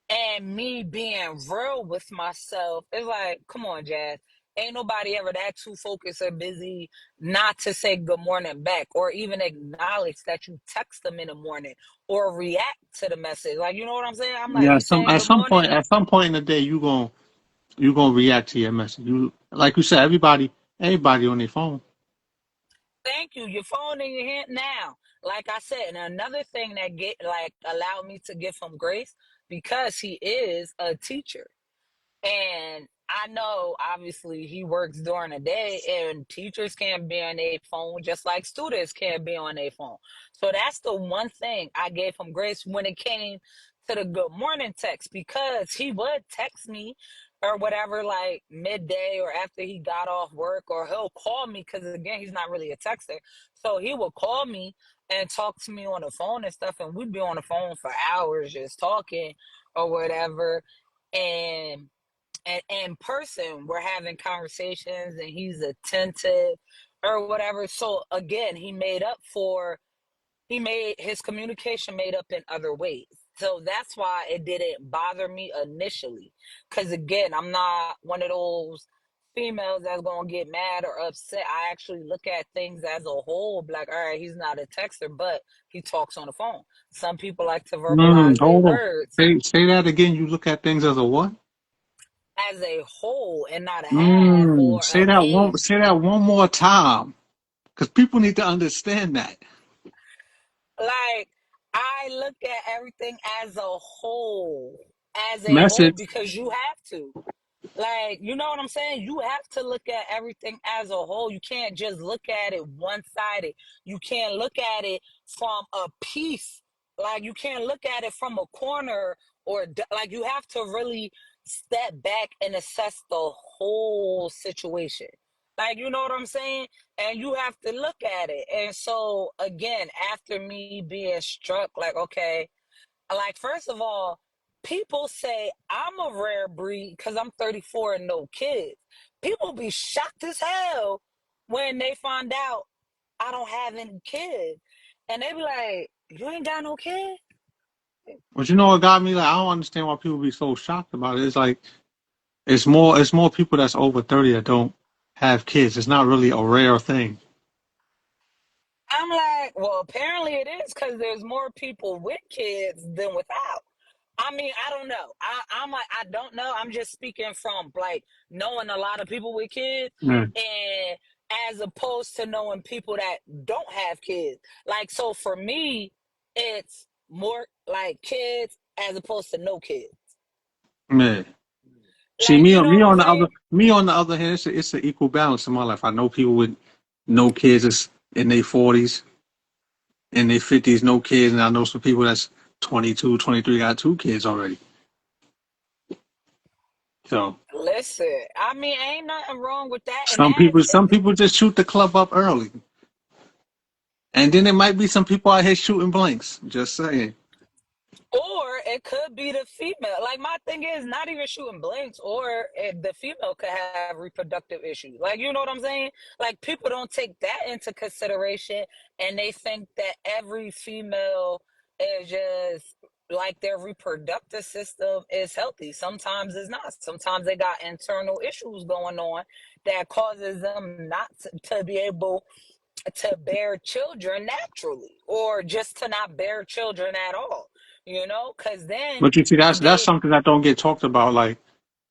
and me being real with myself, it's like, come on, Jazz. Ain't nobody ever that too focused or busy not to say good morning back or even acknowledge that you text them in the morning or react to the message. Like, you know what I'm saying? I'm like, Yeah, you saying at good some morning? point in the day you gonna react to your message. You like you said, everybody on their phone. Thank you. Your phone in your hand now. Like I said, and another thing that allowed me to give him grace because he is a teacher. And I know obviously he works during the day and teachers can be on their phone just like students can be on their phone. So that's the one thing I gave him grace when it came to the good morning text, because he would text me or whatever like midday or after he got off work, or he'll call me because again he's not really a texter. So he would call me and talk to me on the phone and stuff, and we'd be on the phone for hours just talking or whatever. And in person we're having conversations and he's attentive or whatever. So again, he made up for His communication made up in other ways. So that's why it didn't bother me initially. Because again, I'm not one of those females that's gonna get mad or upset. I actually look at things as a whole, like, all right, he's not a texter, but he talks on the phone. Some people like to verbalize their Hold on. words Say that again. You look at things as a what? as a whole and not a half or Say a that one. eighth. Say that one more time, because people need to understand that Like, I look at everything as a whole, message. because you have to. Like, you know what I'm saying? You have to look at everything as a whole. You can't just look at it one sided. You can't look at it from a piece. Like, you can't look at it from a corner like, you have to really step back and assess the whole situation. Like, you know what I'm saying? And you have to look at it. And so, again, after me being struck, like, okay, like, first of all, people say I'm a rare breed because I'm 34 and no kids. People be shocked as hell when they find out I don't have any kids. And they be like, you ain't got no kids? But you know what got me? Like, I don't understand why people be so shocked about it. It's like it's more people that's over 30 that don't have kids. It's not really a rare thing. I'm like, well, apparently it is because there's more people with kids than without. I mean, I don't know. I'm like, I don't know. I'm just speaking from like knowing a lot of people with kids, Yeah. and as opposed to knowing people that don't have kids. Like, so for me, it's more like kids as opposed to no kids. Yeah. See, Like, you know what I'm saying? me on the other hand, it's an equal balance in my life. I know people with no kids is in their 40s, in their 50s, no kids, and I know some people that's 22, 23, got two kids already. So Listen, I mean, ain't nothing wrong with that. And some people just shoot the club up early, and then there might be some people out here shooting blanks. Just saying. or it could be the female. Like, my thing is not even shooting blanks, or the female could have reproductive issues. Like, you know what I'm saying? Like, people don't take that into consideration, and they think that every female is just like their reproductive system is healthy. Sometimes it's not. Sometimes they got internal issues going on that causes them not to be able to bear children naturally, or just to not bear children at all, because then But you see, that's they something that don't get talked about like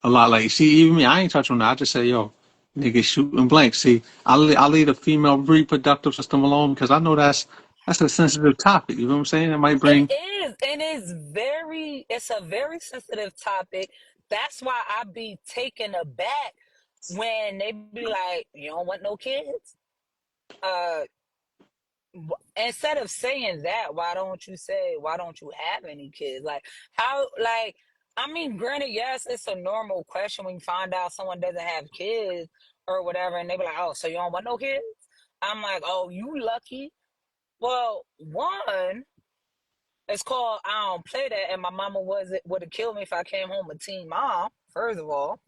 a lot. Like, see, even me, I ain't touch on that. I just say, yo, nigga, shooting blanks. See, I leave the female reproductive system alone because I know that's a sensitive topic. You know what I'm saying? It might it bring. is and it's a very sensitive topic. That's why I be taken aback when they be like, you don't want no kids. uh Instead of saying that, why don't you have any kids? Like, how, like, I mean, granted, yes, it's a normal question when you find out someone doesn't have kids or whatever, and they be like, oh, so you don't want no kids? I'm like, oh, you lucky. Well, one, it's called I don't play that, and my mama would have killed me if I came home a teen mom, first of all.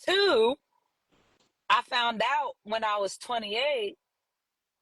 Two, I found out when I was 28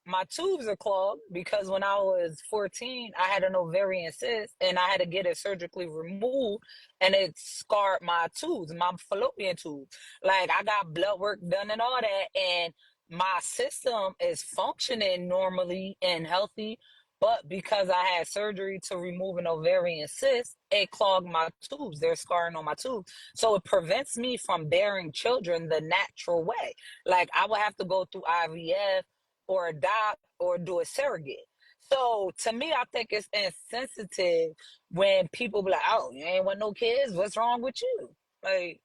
my tubes are clogged because when I was 14, I had an ovarian cyst and I had to get it surgically removed, and it scarred my tubes, my fallopian tubes. Like, I got blood work done and all that, and my system is functioning normally and healthy. But because I had surgery to remove an ovarian cyst, it clogged my tubes. They're scarring on my tubes. So it prevents me from bearing children the natural way. Like, I would have to go through IVF or adopt or do a surrogate. So to me, I think it's insensitive when people be like, "Oh, you ain't want no kids. What's wrong with you?" Like,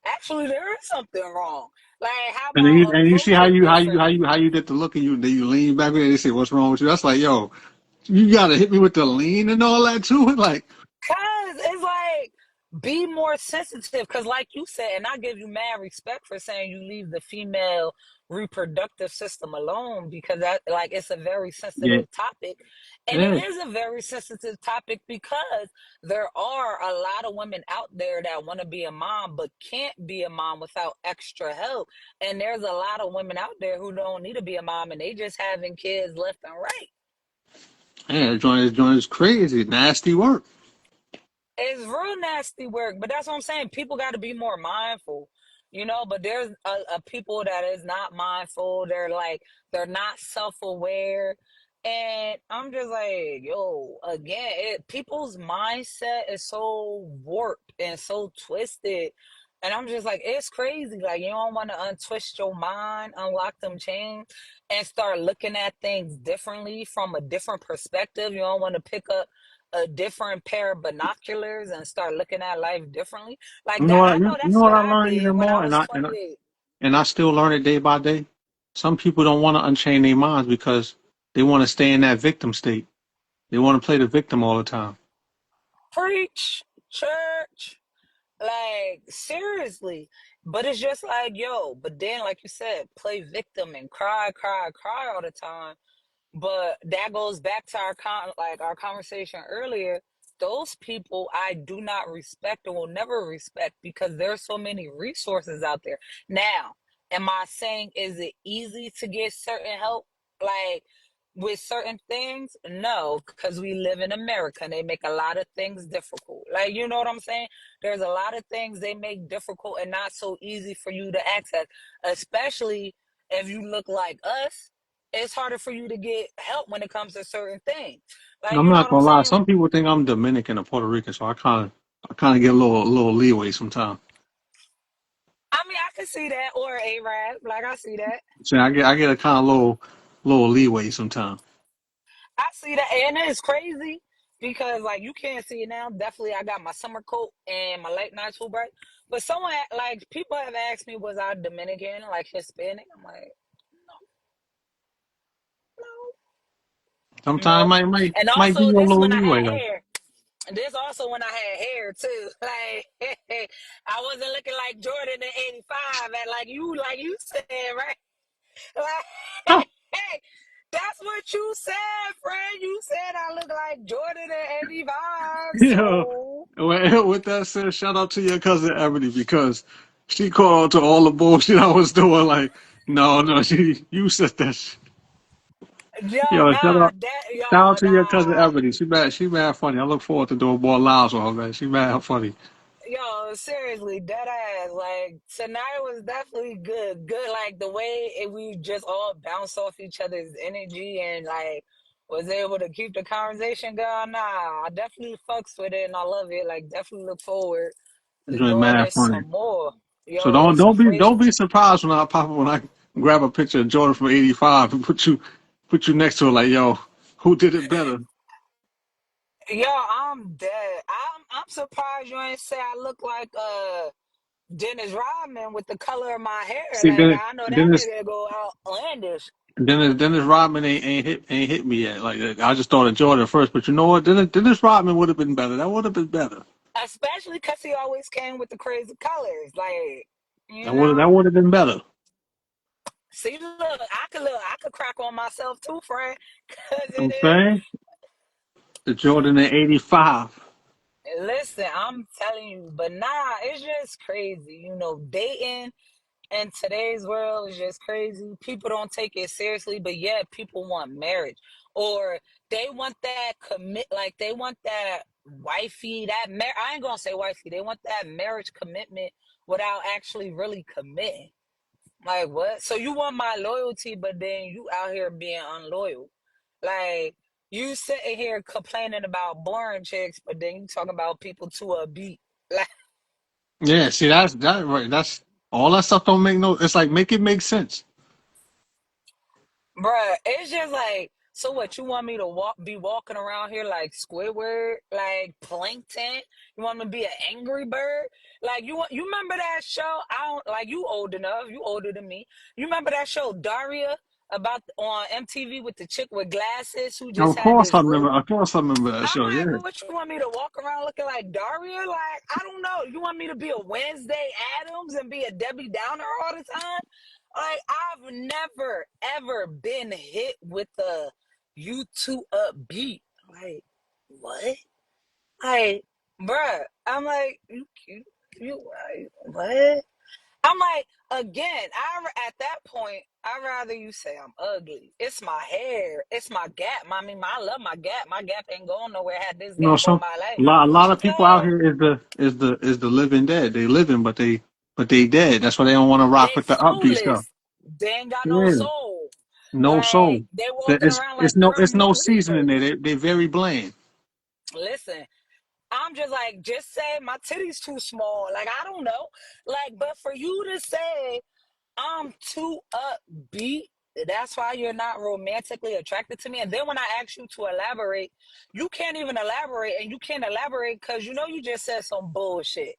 actually, there is something wrong. Like, how about And you see approach how it you differently? how you did the look and then you lean back and they say, "What's wrong with you?" That's like, yo, you gotta hit me with the lean and all that too. Like, Cause it's like, be more sensitive, because like you said, and I give you mad respect for saying you leave the female reproductive system alone, because that, like, it's a very Yeah, sensitive topic. And it yeah. is a very sensitive topic because there are a lot of women out there that want to be a mom but can't be a mom without extra help. And there's a lot of women out there who don't need to be a mom and they just having kids left and right. Yeah, joint is crazy, nasty work. It's real nasty work, but that's what I'm saying. People got to be more mindful, you know. But there's a people that is not mindful. They're like, they're not self-aware, and I'm just like, yo, again, people's mindset is so warped and so twisted, and I'm just like, it's crazy. Like, you don't want to untwist your mind, unlock them chains, and start looking at things differently from a different perspective. You don't want to pick up a different pair of binoculars and start looking at life differently. Like You know that, what? I know You know that's what what I I learned did even when I more, was 28. and I still learn it day by day. Some people don't want to unchain their minds because they want to stay in that victim state. They want to play the victim all the time. Preach, church, like seriously. But it's just like, yo, but then, like you said, play victim and cry, cry, cry all the time. But that goes back to our conversation earlier. Those people I do not respect and will never respect because there's so many resources out there. Now, am I saying is it easy to get certain help? Like with certain things? No, because we live in America and they make a lot of things difficult. Like, you know what I'm saying? There's a lot of things they make difficult and not so easy for you to access, especially if you look like us. It's harder for you to get help when it comes to certain things. Like, I'm you know not what I'm gonna lie. saying? Some people think I'm Dominican or Puerto Rican, so I kind of get a little leeway sometimes. I mean, I can see that, or Arab. Like, I see that. So I get a kind of little leeway sometimes. I see that, and it's crazy because like you can't see it now. Definitely, I got my summer coat and my late night too bright. But someone like people have asked me, was I Dominican, like Hispanic? I'm like, no, Sometimes no. And might give also, you a this little when I leeway had though. hair. This also when I had hair too. Like I wasn't looking like Jordan in '85, and like you said, right? Like, hey, that's what you said, friend. You said I look like Jordan in '85. Yeah. So, With that said, shout out to your cousin Ebony because she called out to all the bullshit I was doing. Like, no, you said that. yo, Yo, nah, that, shout yo, out to your cousin nah. Ebony. She mad funny. I look forward to doing more lives with her, man. She mad funny. Yo, seriously, dead ass. Like tonight was definitely good. Good, like the way we just all bounced off each other's energy and like was able to keep the conversation going. Nah, I definitely fucks with it and I love it. Like definitely look forward to Doing doing mad this funny. some more. So Yo, it's don't crazy. be surprised when I grab a picture of Jordan from '85 and put you next to her like, yo, who did it better? Yo, I'm dead. I'm surprised you ain't say I look like Dennis Rodman with the color of my hair. See, Like I know that Dennis nigga go outlandish. Dennis Rodman ain't hit me yet. Like I just thought of Jordan first, but you know what? Dennis Rodman would have been better. That would have been better. Especially because he always came with the crazy colors. Like, That would have been better. see, look, I could crack on myself too, friend. Cause I'm it is. saying the Jordan in '85. Listen, I'm telling you, but nah, it's just crazy. Dating in today's world is just crazy. People don't take it seriously, but yet people want marriage, or they want that like they want that wifey, I ain't gonna say wifey. They want that marriage commitment without actually really committing. Like what? So you want my loyalty, but then you out here being unloyal. Like you sitting here complaining about boring chicks, but then you talking about people to a beat. Like, Yeah, see that right. That's all that stuff don't make no. It's like make it make sense. bruh, it's just like, so what? You want me to be walking around here like Squidward, like Plankton? You want me to be an angry bird? Like you remember that show? I don't like you old enough. You older than me. You remember that show Daria? about on MTV with the chick with glasses who just Of had course this I group? remember. Of course I remember that I'm show. like, Yeah. well, what you want me to walk around looking like Daria? Like, I don't know. You want me to be a Wednesday Adams and be a Debbie Downer all the time? Like, I've never ever been hit with the you too upbeat. Like, what? Like, bruh. I'm like, like, what? I'm like, again, at that point, I'd rather you say I'm ugly. It's my hair. It's my gap. I mean, I love my gap. My gap ain't going nowhere. I had this You know, gap all some my life. a lot of people out So here is the living dead. They living, but they dead. That's why they don't want to rock they with the upbeat stuff. soulless. They ain't got no Yeah, soul. no Like soul. they walking It's around it's like no Grim it's no Grim seasoning Reaper. there. They very bland. Listen, I'm just like, just say my titties too small. Like I don't know. Like, but for you to say I'm too upbeat. That's why you're not romantically attracted to me. And then when I ask you to elaborate, you can't even elaborate. And you can't elaborate because you know you just said some bullshit.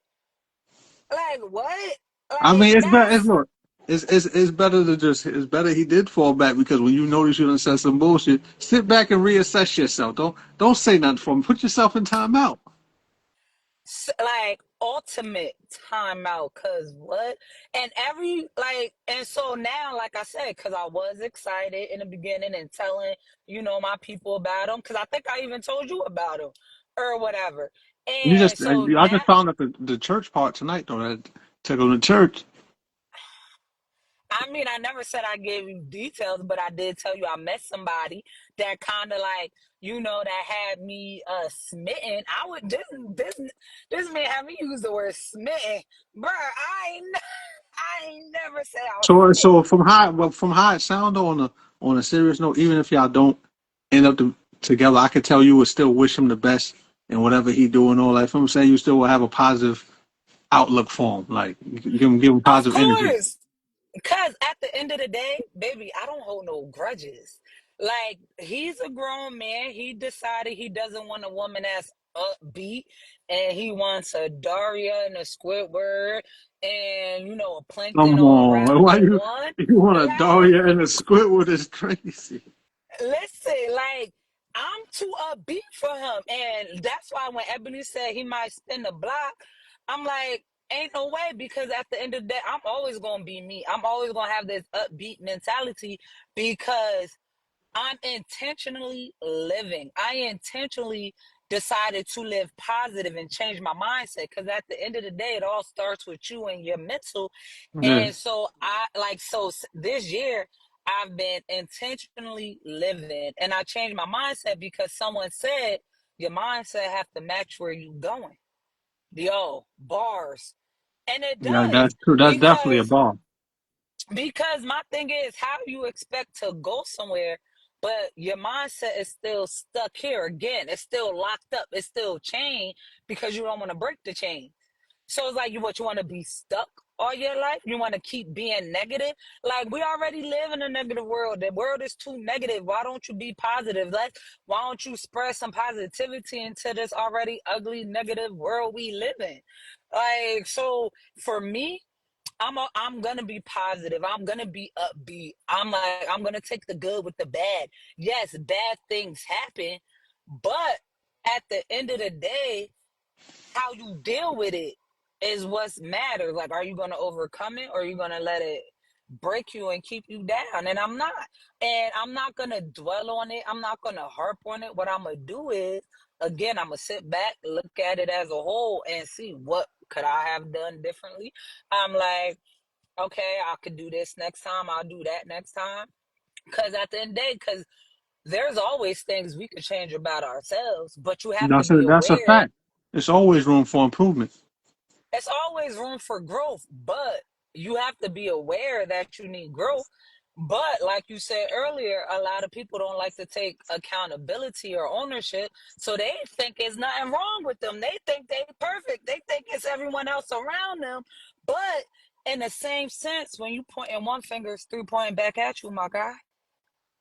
Like, what? I Like, mean, it's better. that's Look, it's better to just. It's better he did fall back because when you notice you done said some bullshit, sit back and reassess yourself. Don't say nothing for me. Put yourself in timeout. like ultimate timeout. Cause what? And and so now, like I said, cause I was excited in the beginning and telling, my people about them. Cause I think I even told you about them or whatever. You And just. so I now just found out the church part tonight though. That to go to church. I mean, I never said I gave you details, but I did tell you I met somebody that kind of like, that had me smitten. This man had me use the word smitten, bruh. I ain't never said I was So smitten. from how it sounded on a serious note, even if y'all don't end up together, I could tell you would still wish him the best in whatever he do and all that. If I'm saying you still will have a positive outlook for him, like give him Of positive energy. course, because at the end of the day, baby, I don't hold no grudges. Like, he's a grown man. He decided he doesn't want a woman that's upbeat and he wants a Daria and a Squidward and, a plankton Come all on, wrapped why in you one. you want a Like, Daria and a Squidward is crazy. listen, like, I'm too upbeat for him. And that's why when Ebony said he might spin the block, I'm like, ain't no way, because at the end of the day, I'm always gonna be me. I'm always gonna have this upbeat mentality because I'm intentionally living. I intentionally decided to live positive and change my mindset because at the end of the day, it all starts with you and your mental. Yeah, And so this year, I've been intentionally living and I changed my mindset because someone said your mindset have to match where you going. Yo, bars. And it yeah, does that's true. That's definitely a because bomb. my thing is, how do you expect to go somewhere, but your mindset is still stuck here? Again, it's still locked up. It's still chained because you don't want to break the chain. So it's like you want to be stuck all your life. You want to keep being negative. Like we already live in a negative world. The world is too negative. Why don't you be positive? Why don't you spread some positivity into this already ugly, negative world we live in? Like so, for me, I'm gonna be positive. I'm gonna be upbeat. I'm gonna take the good with the bad. Yes, bad things happen, but at the end of the day, how you deal with it is what's matters. Like, are you gonna overcome it or are you gonna let it break you and keep you down? And I'm not. And I'm not gonna dwell on it. I'm not gonna harp on it. What I'm gonna do is, again, I'm gonna sit back, look at it as a whole, and see what could I have done differently. I'm like, okay, I could do this next time. I'll do that next time. Because at the end of the day, because there's always things we could change about ourselves, but you have to be That's a aware. fact. There's always room for improvement. It's always room for growth, but you have to be aware that you need growth. But like you said earlier, a lot of people don't like to take accountability or ownership. So they think there's nothing wrong with them. They think they perfect. They think it's everyone else around them. But in the same sense, when you point in one finger, it's three pointing back at you, my guy.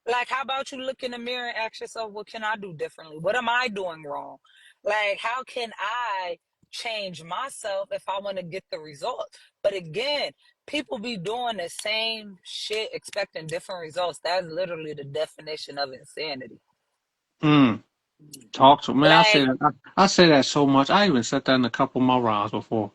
Like, how about you look in the mirror and ask yourself, what can I do differently? What am I doing wrong? Like, how can I change myself if I want to get the result. But again, people be doing the same shit expecting different results. That's literally the definition of insanity. Mm. Talk to man. I say Like, that. I say that so much. I even said that in a couple of my rounds before.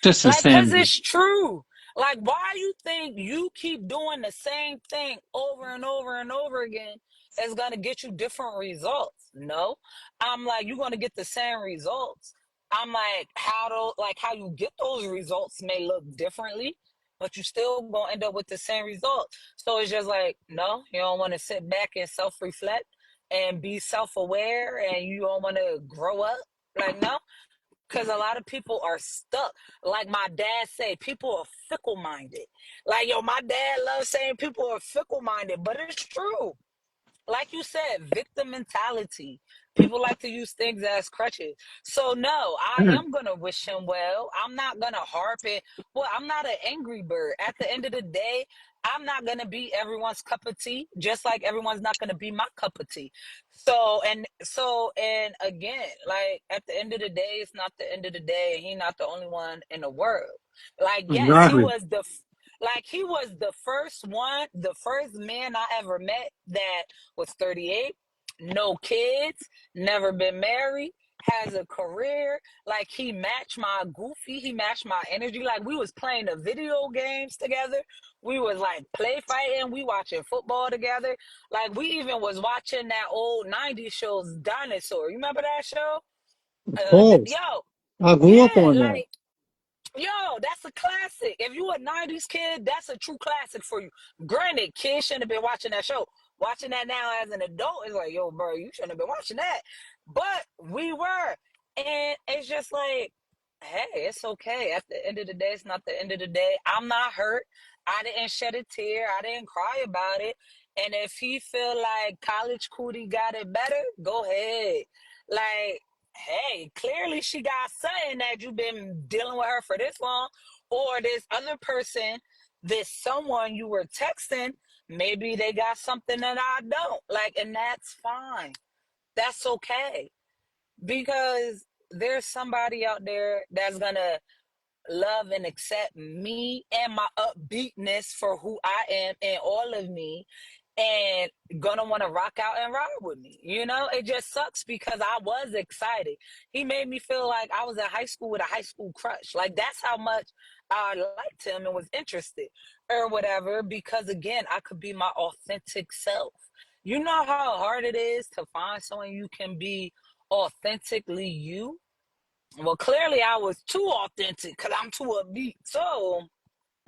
Just cause insanity. it's true. Like, why you think you keep doing the same thing over and over and over again is gonna get you different results? No, I'm like, you're gonna get the same results. I'm like, how you get those results may look differently, but you still gonna end up with the same result. So it's just like, no, you don't want to sit back and self reflect and be self aware, and you don't want to grow up. Like, no, because a lot of people are stuck. Like my dad say, people are fickle minded. Like, yo, my dad loves saying people are fickle minded, but it's true. Like you said, victim mentality. People like to use things as crutches. So no, I am gonna wish him well. I'm not gonna harp it. Well, I'm not an angry bird. At the end of the day, I'm not gonna be everyone's cup of tea, just like everyone's not gonna be my cup of tea. So again, like at the end of the day, it's not the end of the day, and he's not the only one in the world. Like, yes, Exactly. he was the first one, the first man I ever met that was 38, no kids, never been married, has a career. Like, he matched my goofy, he matched my energy. Like, we was playing the video games together. We was like play fighting, we watching football together. Like, we even was watching that old 90s shows Dinosaur. You remember that show? Of course. Yo, I yeah, grew up on that. like, yo, that's a classic. If you a 90s kid, that's a true classic for you. Granted, kids shouldn't have been watching that show. Watching that now as an adult is like, yo, bro, you shouldn't have been watching that. But we were. And it's just like, hey, it's okay. At the end of the day, it's not the end of the day. I'm not hurt. I didn't shed a tear. I didn't cry about it. And if he feel like college cootie got it better, go ahead. Like, hey, clearly she got something that you've been dealing with her for this long, or this other person, this someone you were texting, maybe they got something that I don't. Like, and that's fine. That's okay. Because there's somebody out there that's gonna love and accept me and my upbeatness for who I am and all of me, and gonna want to rock out and ride with me. You know, it just sucks because I was excited. He made me feel like I was in high school with a high school crush. Like, that's how much I liked him and was interested or whatever, because again, I could be my authentic self. You know how hard it is to find someone you can be authentically you. Well, clearly I was too authentic because I'm too upbeat. So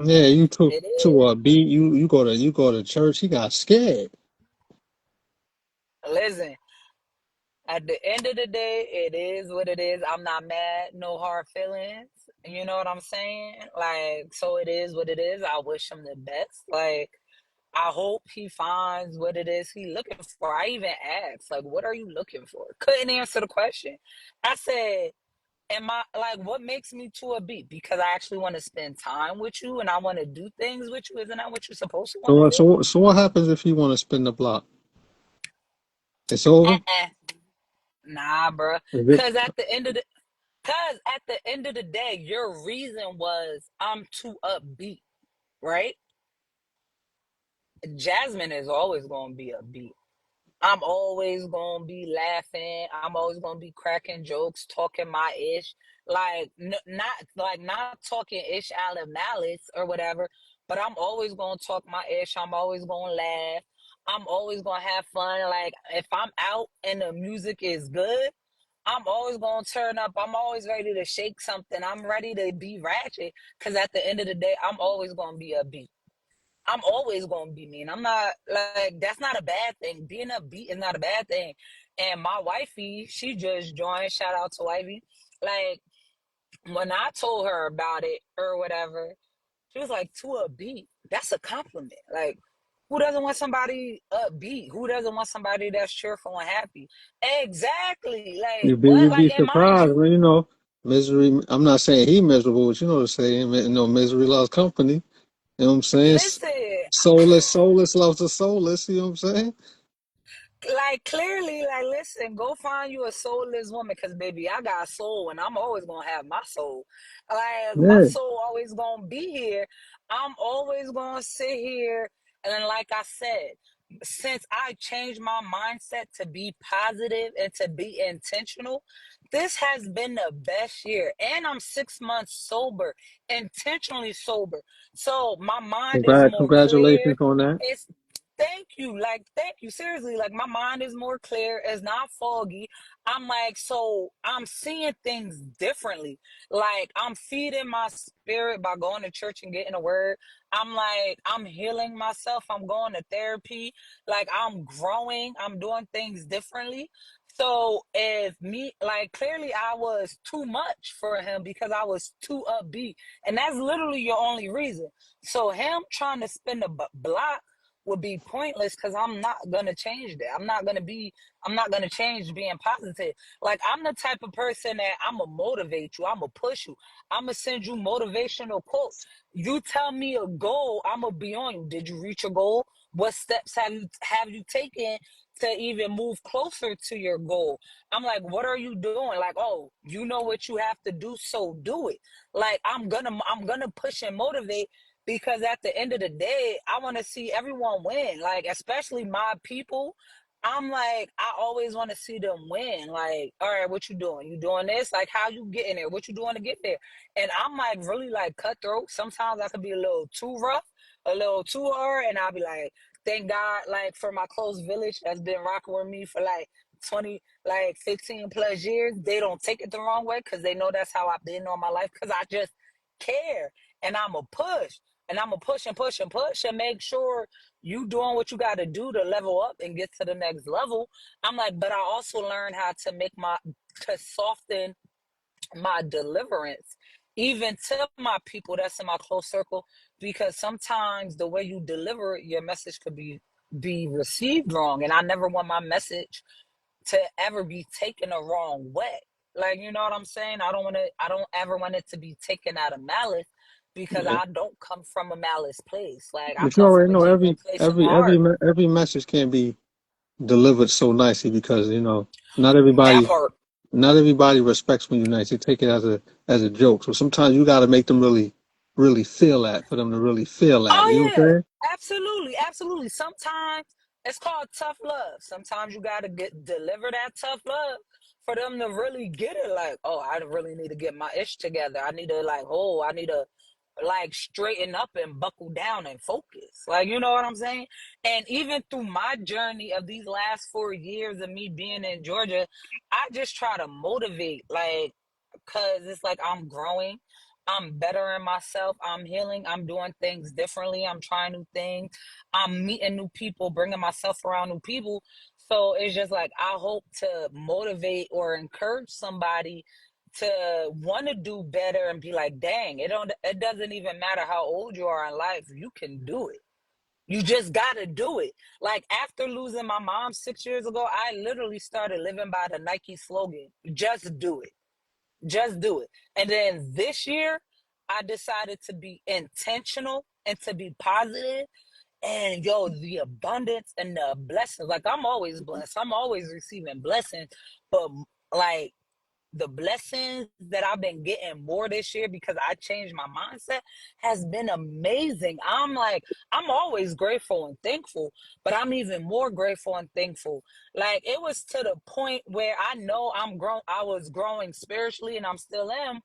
Yeah, you took it to is. a beat. You go to church. He got scared. Listen, at the end of the day, it is what it is. I'm not mad, no hard feelings. You know what I'm saying? Like, so it is what it is. I wish him the best. Like, I hope he finds what it is he looking for. I even asked, like, what are you looking for? Couldn't answer the question. I said, am I like, what makes me to a beat? Because I actually want to spend time with you and I want to do things with you. Isn't that what you're supposed to So want to do? so what happens if you want to spin the block? It's over. Uh-uh. Nah, bro. Is it? Cause at the end of the cause at the end of the day, your reason was I'm too upbeat, right? Jasmine is always gonna be upbeat. I'm always gonna be laughing. I'm always gonna be cracking jokes, talking my ish, like not talking ish out of malice or whatever. But I'm always gonna talk my ish. I'm always gonna laugh. I'm always gonna have fun. Like, if I'm out and the music is good, I'm always gonna turn up. I'm always ready to shake something. I'm ready to be ratchet. Cause at the end of the day, I'm always gonna be upbeat. I'm always gonna be mean. I'm not like, that's not a bad thing. Being upbeat is not a bad thing. And my wifey, she just joined. Shout out to wifey. Like, when I told her about it or whatever, she was like, "To upbeat, that's a compliment." Like, who doesn't want somebody upbeat? Who doesn't want somebody that's cheerful and happy? Exactly. Like, what? You'd be Like, and mind surprised you, when misery. I'm not saying he miserable, but you know the saying. Misery loves company. You know what I'm saying? listen, Soulless loves the soulless. You know what I'm saying? like clearly, like listen, go find you a soulless woman, because baby, I got a soul and I'm always gonna have my soul. Like my Yeah, soul always gonna be here. I'm always gonna sit here, and then like I said, since I changed my mindset to be positive and to be intentional, this has been the best year. And I'm 6 months sober, intentionally sober. So my mind is more clear. Congratulations on that. It's Thank you. Like, thank you. Seriously, like my mind is more clear. It's not foggy. I'm like, so I'm seeing things differently. Like, I'm feeding my spirit by going to church and getting a word. I'm like, I'm healing myself. I'm going to therapy. Like, I'm growing. I'm doing things differently. So if me, like, clearly I was too much for him because I was too upbeat. And that's literally your only reason. So him trying to spin the block would be pointless, because I'm not gonna change that. I'm not gonna change being positive. Like, I'm the type of person that I'm gonna motivate you, I'm gonna push you, I'm gonna send you motivational quotes. You tell me a goal, I'm gonna be on you. Did you reach your goal? What steps have you taken to even move closer to your goal? I'm like, what are you doing? Like, oh, you know what you have to do, so do it. Like, I'm gonna push and motivate, because at the end of the day, I want to see everyone win. Like, especially my people. I'm like, I always want to see them win. Like, all right, what you doing? You doing this? Like, how you getting there? What you doing to get there? And I'm like really like cutthroat. Sometimes I could be a little too rough, a little too hard, and I'll be like, thank God, like for my close village that's been rocking with me for like 20, like 15 plus years. They don't take it the wrong way, because they know that's how I've been all my life. Because I just care, and I'm a push. And I'm gonna push and push and push and make sure you doing what you got to do to level up and get to the next level. I'm like, but I also learned how to to soften my deliverance, even to my people that's in my close circle, because sometimes the way you deliver your message could be received wrong, and I never want my message to ever be taken the wrong way. Like, you know what I'm saying? I don't ever want it to be taken out of malice, because Yeah. I don't come from a malice place. Like, I But you come from already a know genuine place in my heart. every message can't be delivered so nicely because not That everybody part. not everybody respects when you're nice. They take it as a joke. So sometimes you got to make them really feel that for them to really feel that. You know Oh what I'm yeah, saying? absolutely, absolutely. Sometimes it's called tough love. Sometimes you gotta deliver that tough love for them to really get it. Like, oh, I really need to get my ish together. I need to I need to like straighten up and buckle down and focus. Like, you know what I'm saying? And even through my journey of these last 4 years of me being in Georgia, I just try to motivate, like, because it's like I'm growing. I'm bettering myself. I'm healing. I'm doing things differently. I'm trying new things. I'm meeting new people, bringing myself around new people. So it's just like I hope to motivate or encourage somebody to want to do better and be like, dang, it doesn't even matter how old you are in life, you can do it. You just gotta do it. Like, after losing my mom 6 years ago, I literally started living by the Nike slogan, just do it. Just do it. And then this year, I decided to be intentional and to be positive. And yo, the abundance and the blessings. Like, I'm always blessed. I'm always receiving blessings. But like, the blessings that I've been getting more this year because I changed my mindset has been amazing. I'm like, I'm always grateful and thankful, but I'm even more grateful and thankful. Like, it was to the point where I know I was growing spiritually, and I'm still am,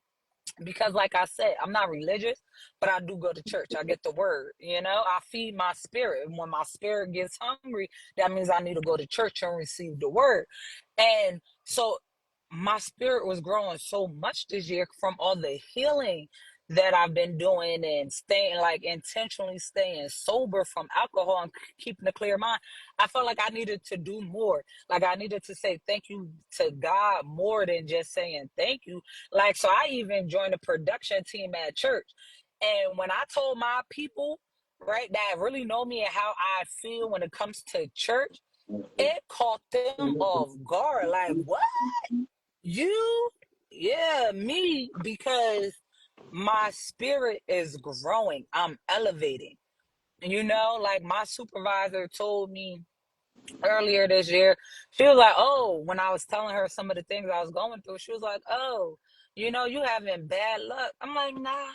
because like I said, I'm not religious, but I do go to church. I get the word. I feed my spirit, and when my spirit gets hungry, that means I need to go to church and receive the word. And so my spirit was growing so much this year from all the healing that I've been doing, and staying, like, intentionally staying sober from alcohol and keeping a clear mind. I felt like I needed to do more. Like, I needed to say thank you to God more than just saying thank you. Like, so I even joined a production team at church. And when I told my people, right, that really know me and how I feel when it comes to church, it caught them off guard. Like, what? You? Yeah, me, because my spirit is growing. I'm elevating. Like, my supervisor told me earlier this year. She was like, "Oh," when I was telling her some of the things I was going through, she was like, "Oh, you having bad luck." I'm like, "Nah,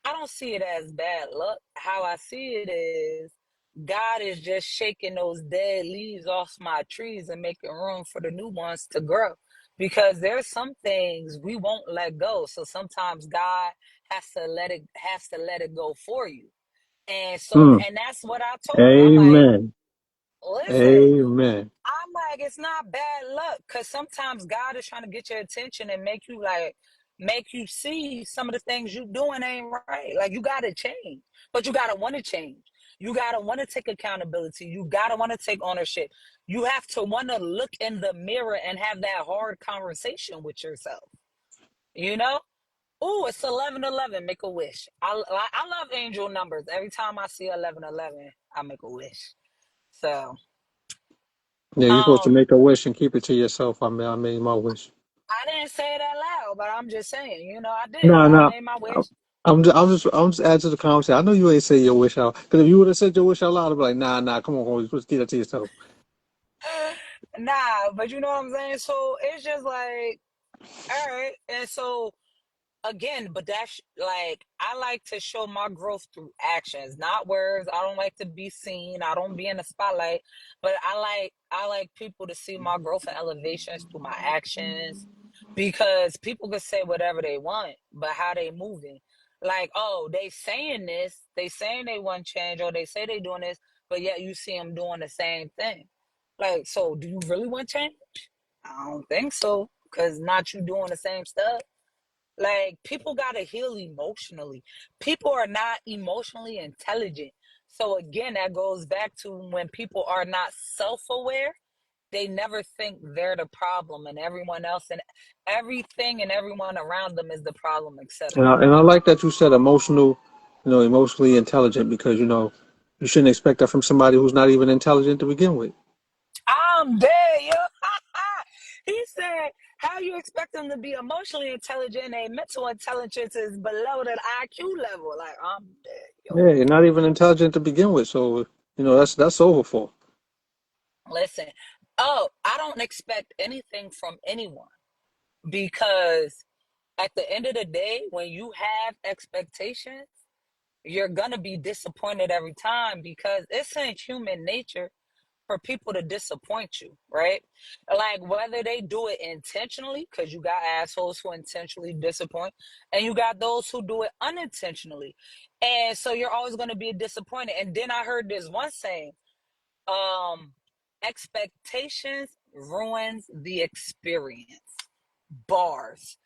I don't see it as bad luck. How I see it is God is just shaking those dead leaves off my trees and making room for the new ones to grow. Because there's some things we won't let go. So sometimes God has to let it go for you. And so Hmm. and that's what I told her. I'm like, Amen. listen, Amen. I'm like, it's not bad luck because sometimes God is trying to get your attention and make you see some of the things you doing ain't right. Like you gotta change, but you gotta want to change. You gotta want to take accountability. You gotta want to take ownership. You have to want to look in the mirror and have that hard conversation with yourself. You know? Oh, it's 11:11. Make a wish. I love angel numbers. Every time I see 11:11, I make a wish. So Yeah, you're supposed to um, make a wish and keep it to yourself. I made my wish. I didn't say it out loud, but I'm just saying, I did. No, I no. made my wish. I'm just adding to the conversation. I know you ain't say your wish out because if you would have said your wish out loud, I'd be like, nah, come on, you're supposed to keep that to yourself. Nah, but you know what I'm saying? So it's just like, all right. And so again, but that's like I like to show my growth through actions, not words. I don't like to be seen. I don't be in the spotlight, but I like people to see my growth and elevations through my actions because people can say whatever they want, but how they moving. Like, oh, they saying this, they saying they want change, or they say they doing this, but yet you see them doing the same thing. Like, so do you really want change? I don't think so, because not you doing the same stuff. Like people gotta heal emotionally. People are not emotionally intelligent. So again, that goes back to when people are not self-aware, they never think they're the problem and everyone else and everything and everyone around them is the problem, And etc. I like that you said emotional, emotionally intelligent because you shouldn't expect that from somebody who's not even intelligent to begin with. I'm dead, yo. He said, how you expect them to be emotionally intelligent and mental intelligence is below the IQ level? Like, I'm dead, yo. Yeah, you're not even intelligent to begin with, so that's over for. Listen, oh, I don't expect anything from anyone because at the end of the day, when you have expectations, you're gonna be disappointed every time because it's in human nature for people to disappoint you, right? Like whether they do it intentionally, because you got assholes who intentionally disappoint, and you got those who do it unintentionally. And so you're always gonna be disappointed. And then I heard this one saying, um expectations ruins the experience. Bars.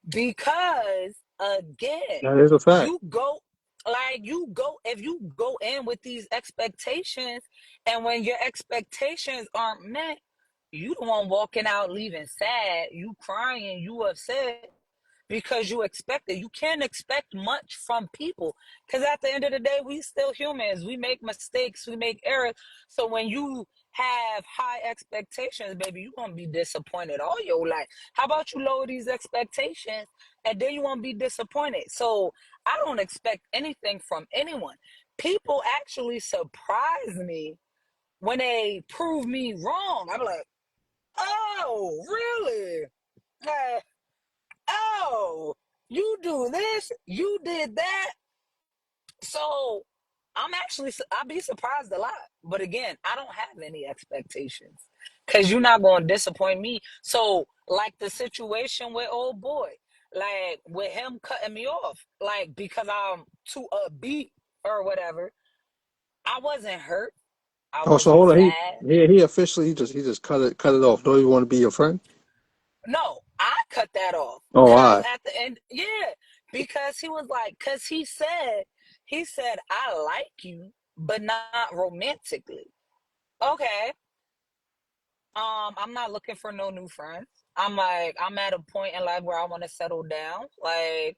Because again, That is a fact. you go if you go in with these expectations and when your expectations aren't met, you the one walking out leaving sad, you crying, you upset because you expect it. You can't expect much from people because at the end of the day, we still humans. We make mistakes, we make errors. So when you have high expectations, baby, you're gonna be disappointed all your life. How about you lower these expectations and then you won't be disappointed? So I don't expect anything from anyone. People actually surprise me when they prove me wrong. I'm like, oh, really? Uh, oh, you do this, you did that. So I'll be surprised a lot. But again, I don't have any expectations because you're not going to disappoint me. So, like the situation with old boy, like with him cutting me off, like because I'm too upbeat or whatever, I wasn't hurt. I Oh, so wasn't hold on, sad. he officially he just cut it off. Don't even want to be your friend. No, I cut that off Oh, all because right. at the end, yeah, because he was like, because he said, I like you, but not romantically. Okay, I'm not looking for no new friends. I'm at a point in life where I want to settle down. Like,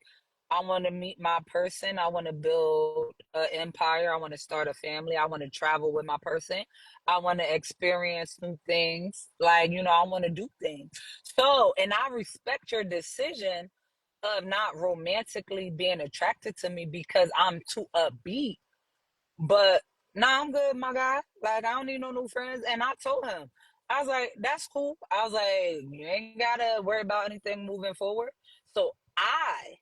I want to meet my person. I want to build an empire. I want to start a family. I want to travel with my person. I want to experience new things. Like, I want to do things. So, and I respect your decision of not romantically being attracted to me because I'm too upbeat. But Nah, I'm good, my guy. Like, I don't need no new friends. And I told him, I was like, that's cool. I was like, you ain't gotta worry about anything moving forward. So I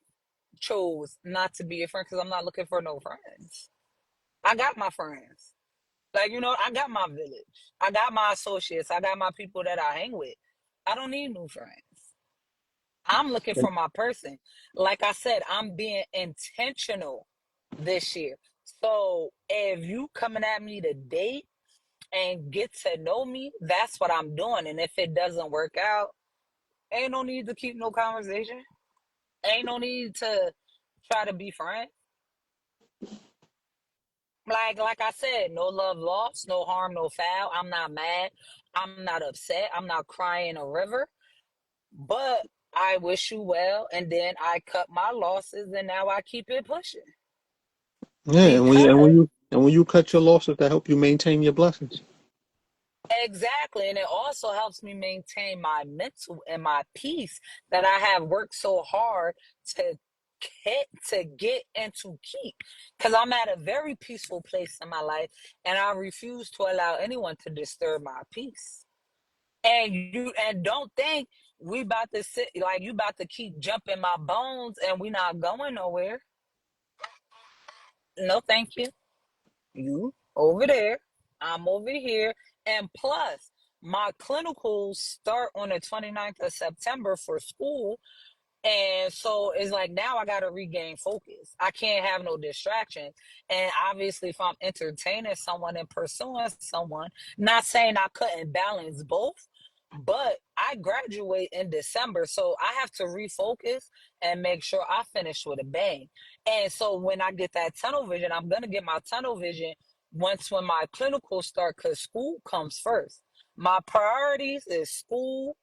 chose not to be a friend because I'm not looking for no friends. I got my friends. Like, I got my village. I got my associates. I got my people that I hang with. I don't need new friends. I'm looking for my person. Like I said, I'm being intentional this year. So if you coming at me to date and get to know me, that's what I'm doing. And if it doesn't work out, ain't no need to keep no conversation. Ain't no need to try to be friends. Like I said, no love lost, no harm, no foul. I'm not mad. I'm not upset. I'm not crying a river. But I wish you well, and then I cut my losses, and now I keep it pushing Yeah, because and when you cut your losses, that help you maintain your blessings. exactly, and it also helps me maintain my mental and my peace that I have worked so hard to get and to keep. Because I'm at a very peaceful place in my life, and I refuse to allow anyone to disturb my peace. And don't think we about to sit like you about to keep jumping my bones and we not going nowhere. No, thank you. You over there, I'm over here. And plus, my clinicals start on the 29th of September for school. And so it's like now I got to regain focus. I can't have no distractions. And obviously, if I'm entertaining someone and pursuing someone, not saying I couldn't balance both, but I graduate in December. So I have to refocus and make sure I finish with a bang. And so when I get that tunnel vision, I'm going to get my tunnel vision once when my clinical start because school comes first. My priorities is school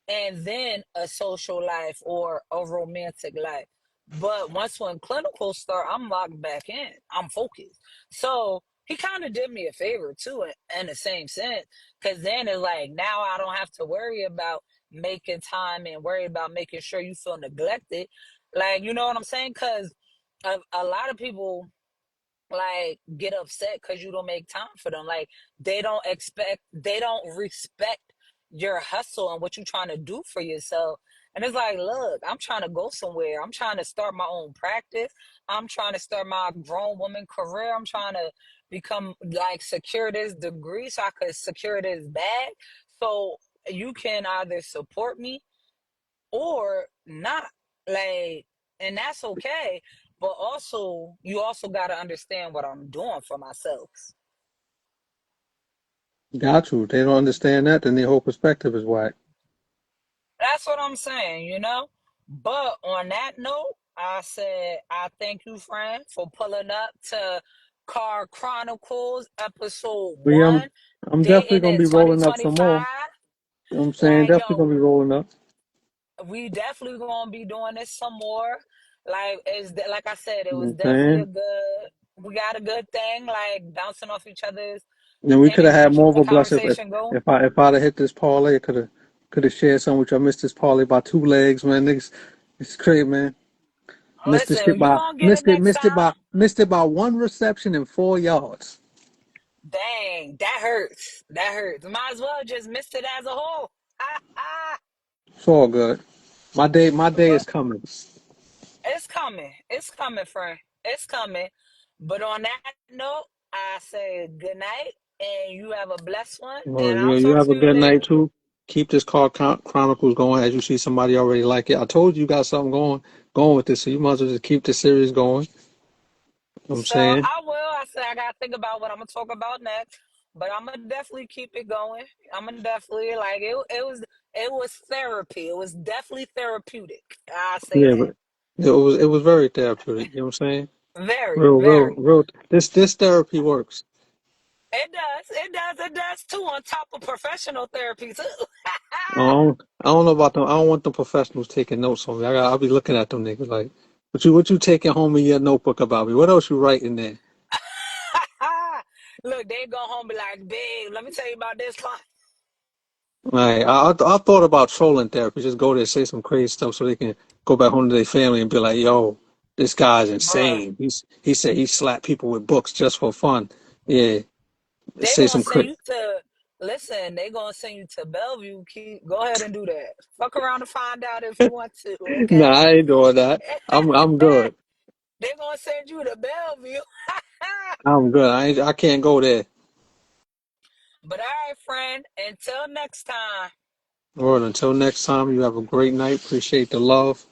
and then a social life or a romantic life. But once when clinicals start, I'm locked back in. I'm focused. So he kind of did me a favor too, in the same sense, because then it's like now I don't have to worry about making time and worry about making sure you feel neglected. Like you know what I'm saying? Because a lot of people like get upset because you don't make time for them. Like they don't respect your hustle and what you're trying to do for yourself. And it's like, look, I'm trying to go somewhere. I'm trying to start my own practice. I'm trying to start my grown woman career. I'm trying to become like secure this degree so I could secure this bag. So you can either support me or not. Like, and that's okay. But also, you also got to understand what I'm doing for myself. Got you. They don't understand that, then their whole perspective is whack. That's what I'm saying, you know? But on that note, I said, I thank you, friend, for pulling up to Car Chronicles episode But yeah, 1, I'm definitely dating gonna in be rolling up some more. 2025. You know what I'm saying? Like, Definitely yo, gonna be rolling up. we definitely gonna be doing this some more. Like I said, it You know was what I'm definitely saying? a good. We got a good thing, like bouncing off each other's And we could have energy, had more keep of the a blessing conversation going. if I'd have hit this parlay. Could have shared some with you. I missed this parlay by 2 legs, man. Niggas, it's crazy, man. Missed this shit Listen, you by gonna get it next time. missed it by 1 reception and 4 yards. Dang, that hurts. That hurts. Might as well just missed it as a whole. It's all good. My day is But coming. it's coming. It's coming, friend. It's coming. But on that note, I say good night and you have a blessed one. Well, And I'll you talk have to a you good later. night too. Keep this Chronicles going as you see somebody already like it. I told you got something going with this, so you might as well just keep the series going. You know what I'm So saying? I will. I said I gotta think about what I'm gonna talk about next, but I'm gonna definitely keep it going. I'm gonna definitely like it. It was therapy. It was definitely therapeutic. I say Yeah, that. but it was very therapeutic. You know what I'm saying? Very, very. Real. This therapy works. It does. It does. It does too. On top of professional therapy too. I don't know about them. I don't want the professionals taking notes on me. I'll be looking at them niggas like, what you taking home in your notebook about me? What else you writing there? Look, they go home and be like, "Babe, let me tell you about this client." Like, I thought about trolling therapy. Just go there, say some crazy stuff, so they can go back home to their family and be like, "Yo, this guy's Bruh, insane. He said he slapped people with books just for fun." Yeah, They say gonna some send crit. you to listen. They gonna send you to Bellevue. Go ahead and do that. Fuck around and find out if you want to. Nah, Okay. I ain't doing that. I'm good. They gonna send you to Bellevue. I'm good. I can't go there. But all right, friend. Until next time. Well, until next time, you have a great night. Appreciate the love.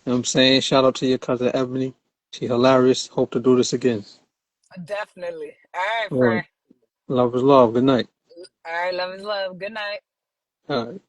You know what I'm saying? Shout out to your cousin Ebony. She hilarious. Hope to do this again. Definitely. All right, All right. friend. Love is love. Good night. All right. Love is love. Good night. All right.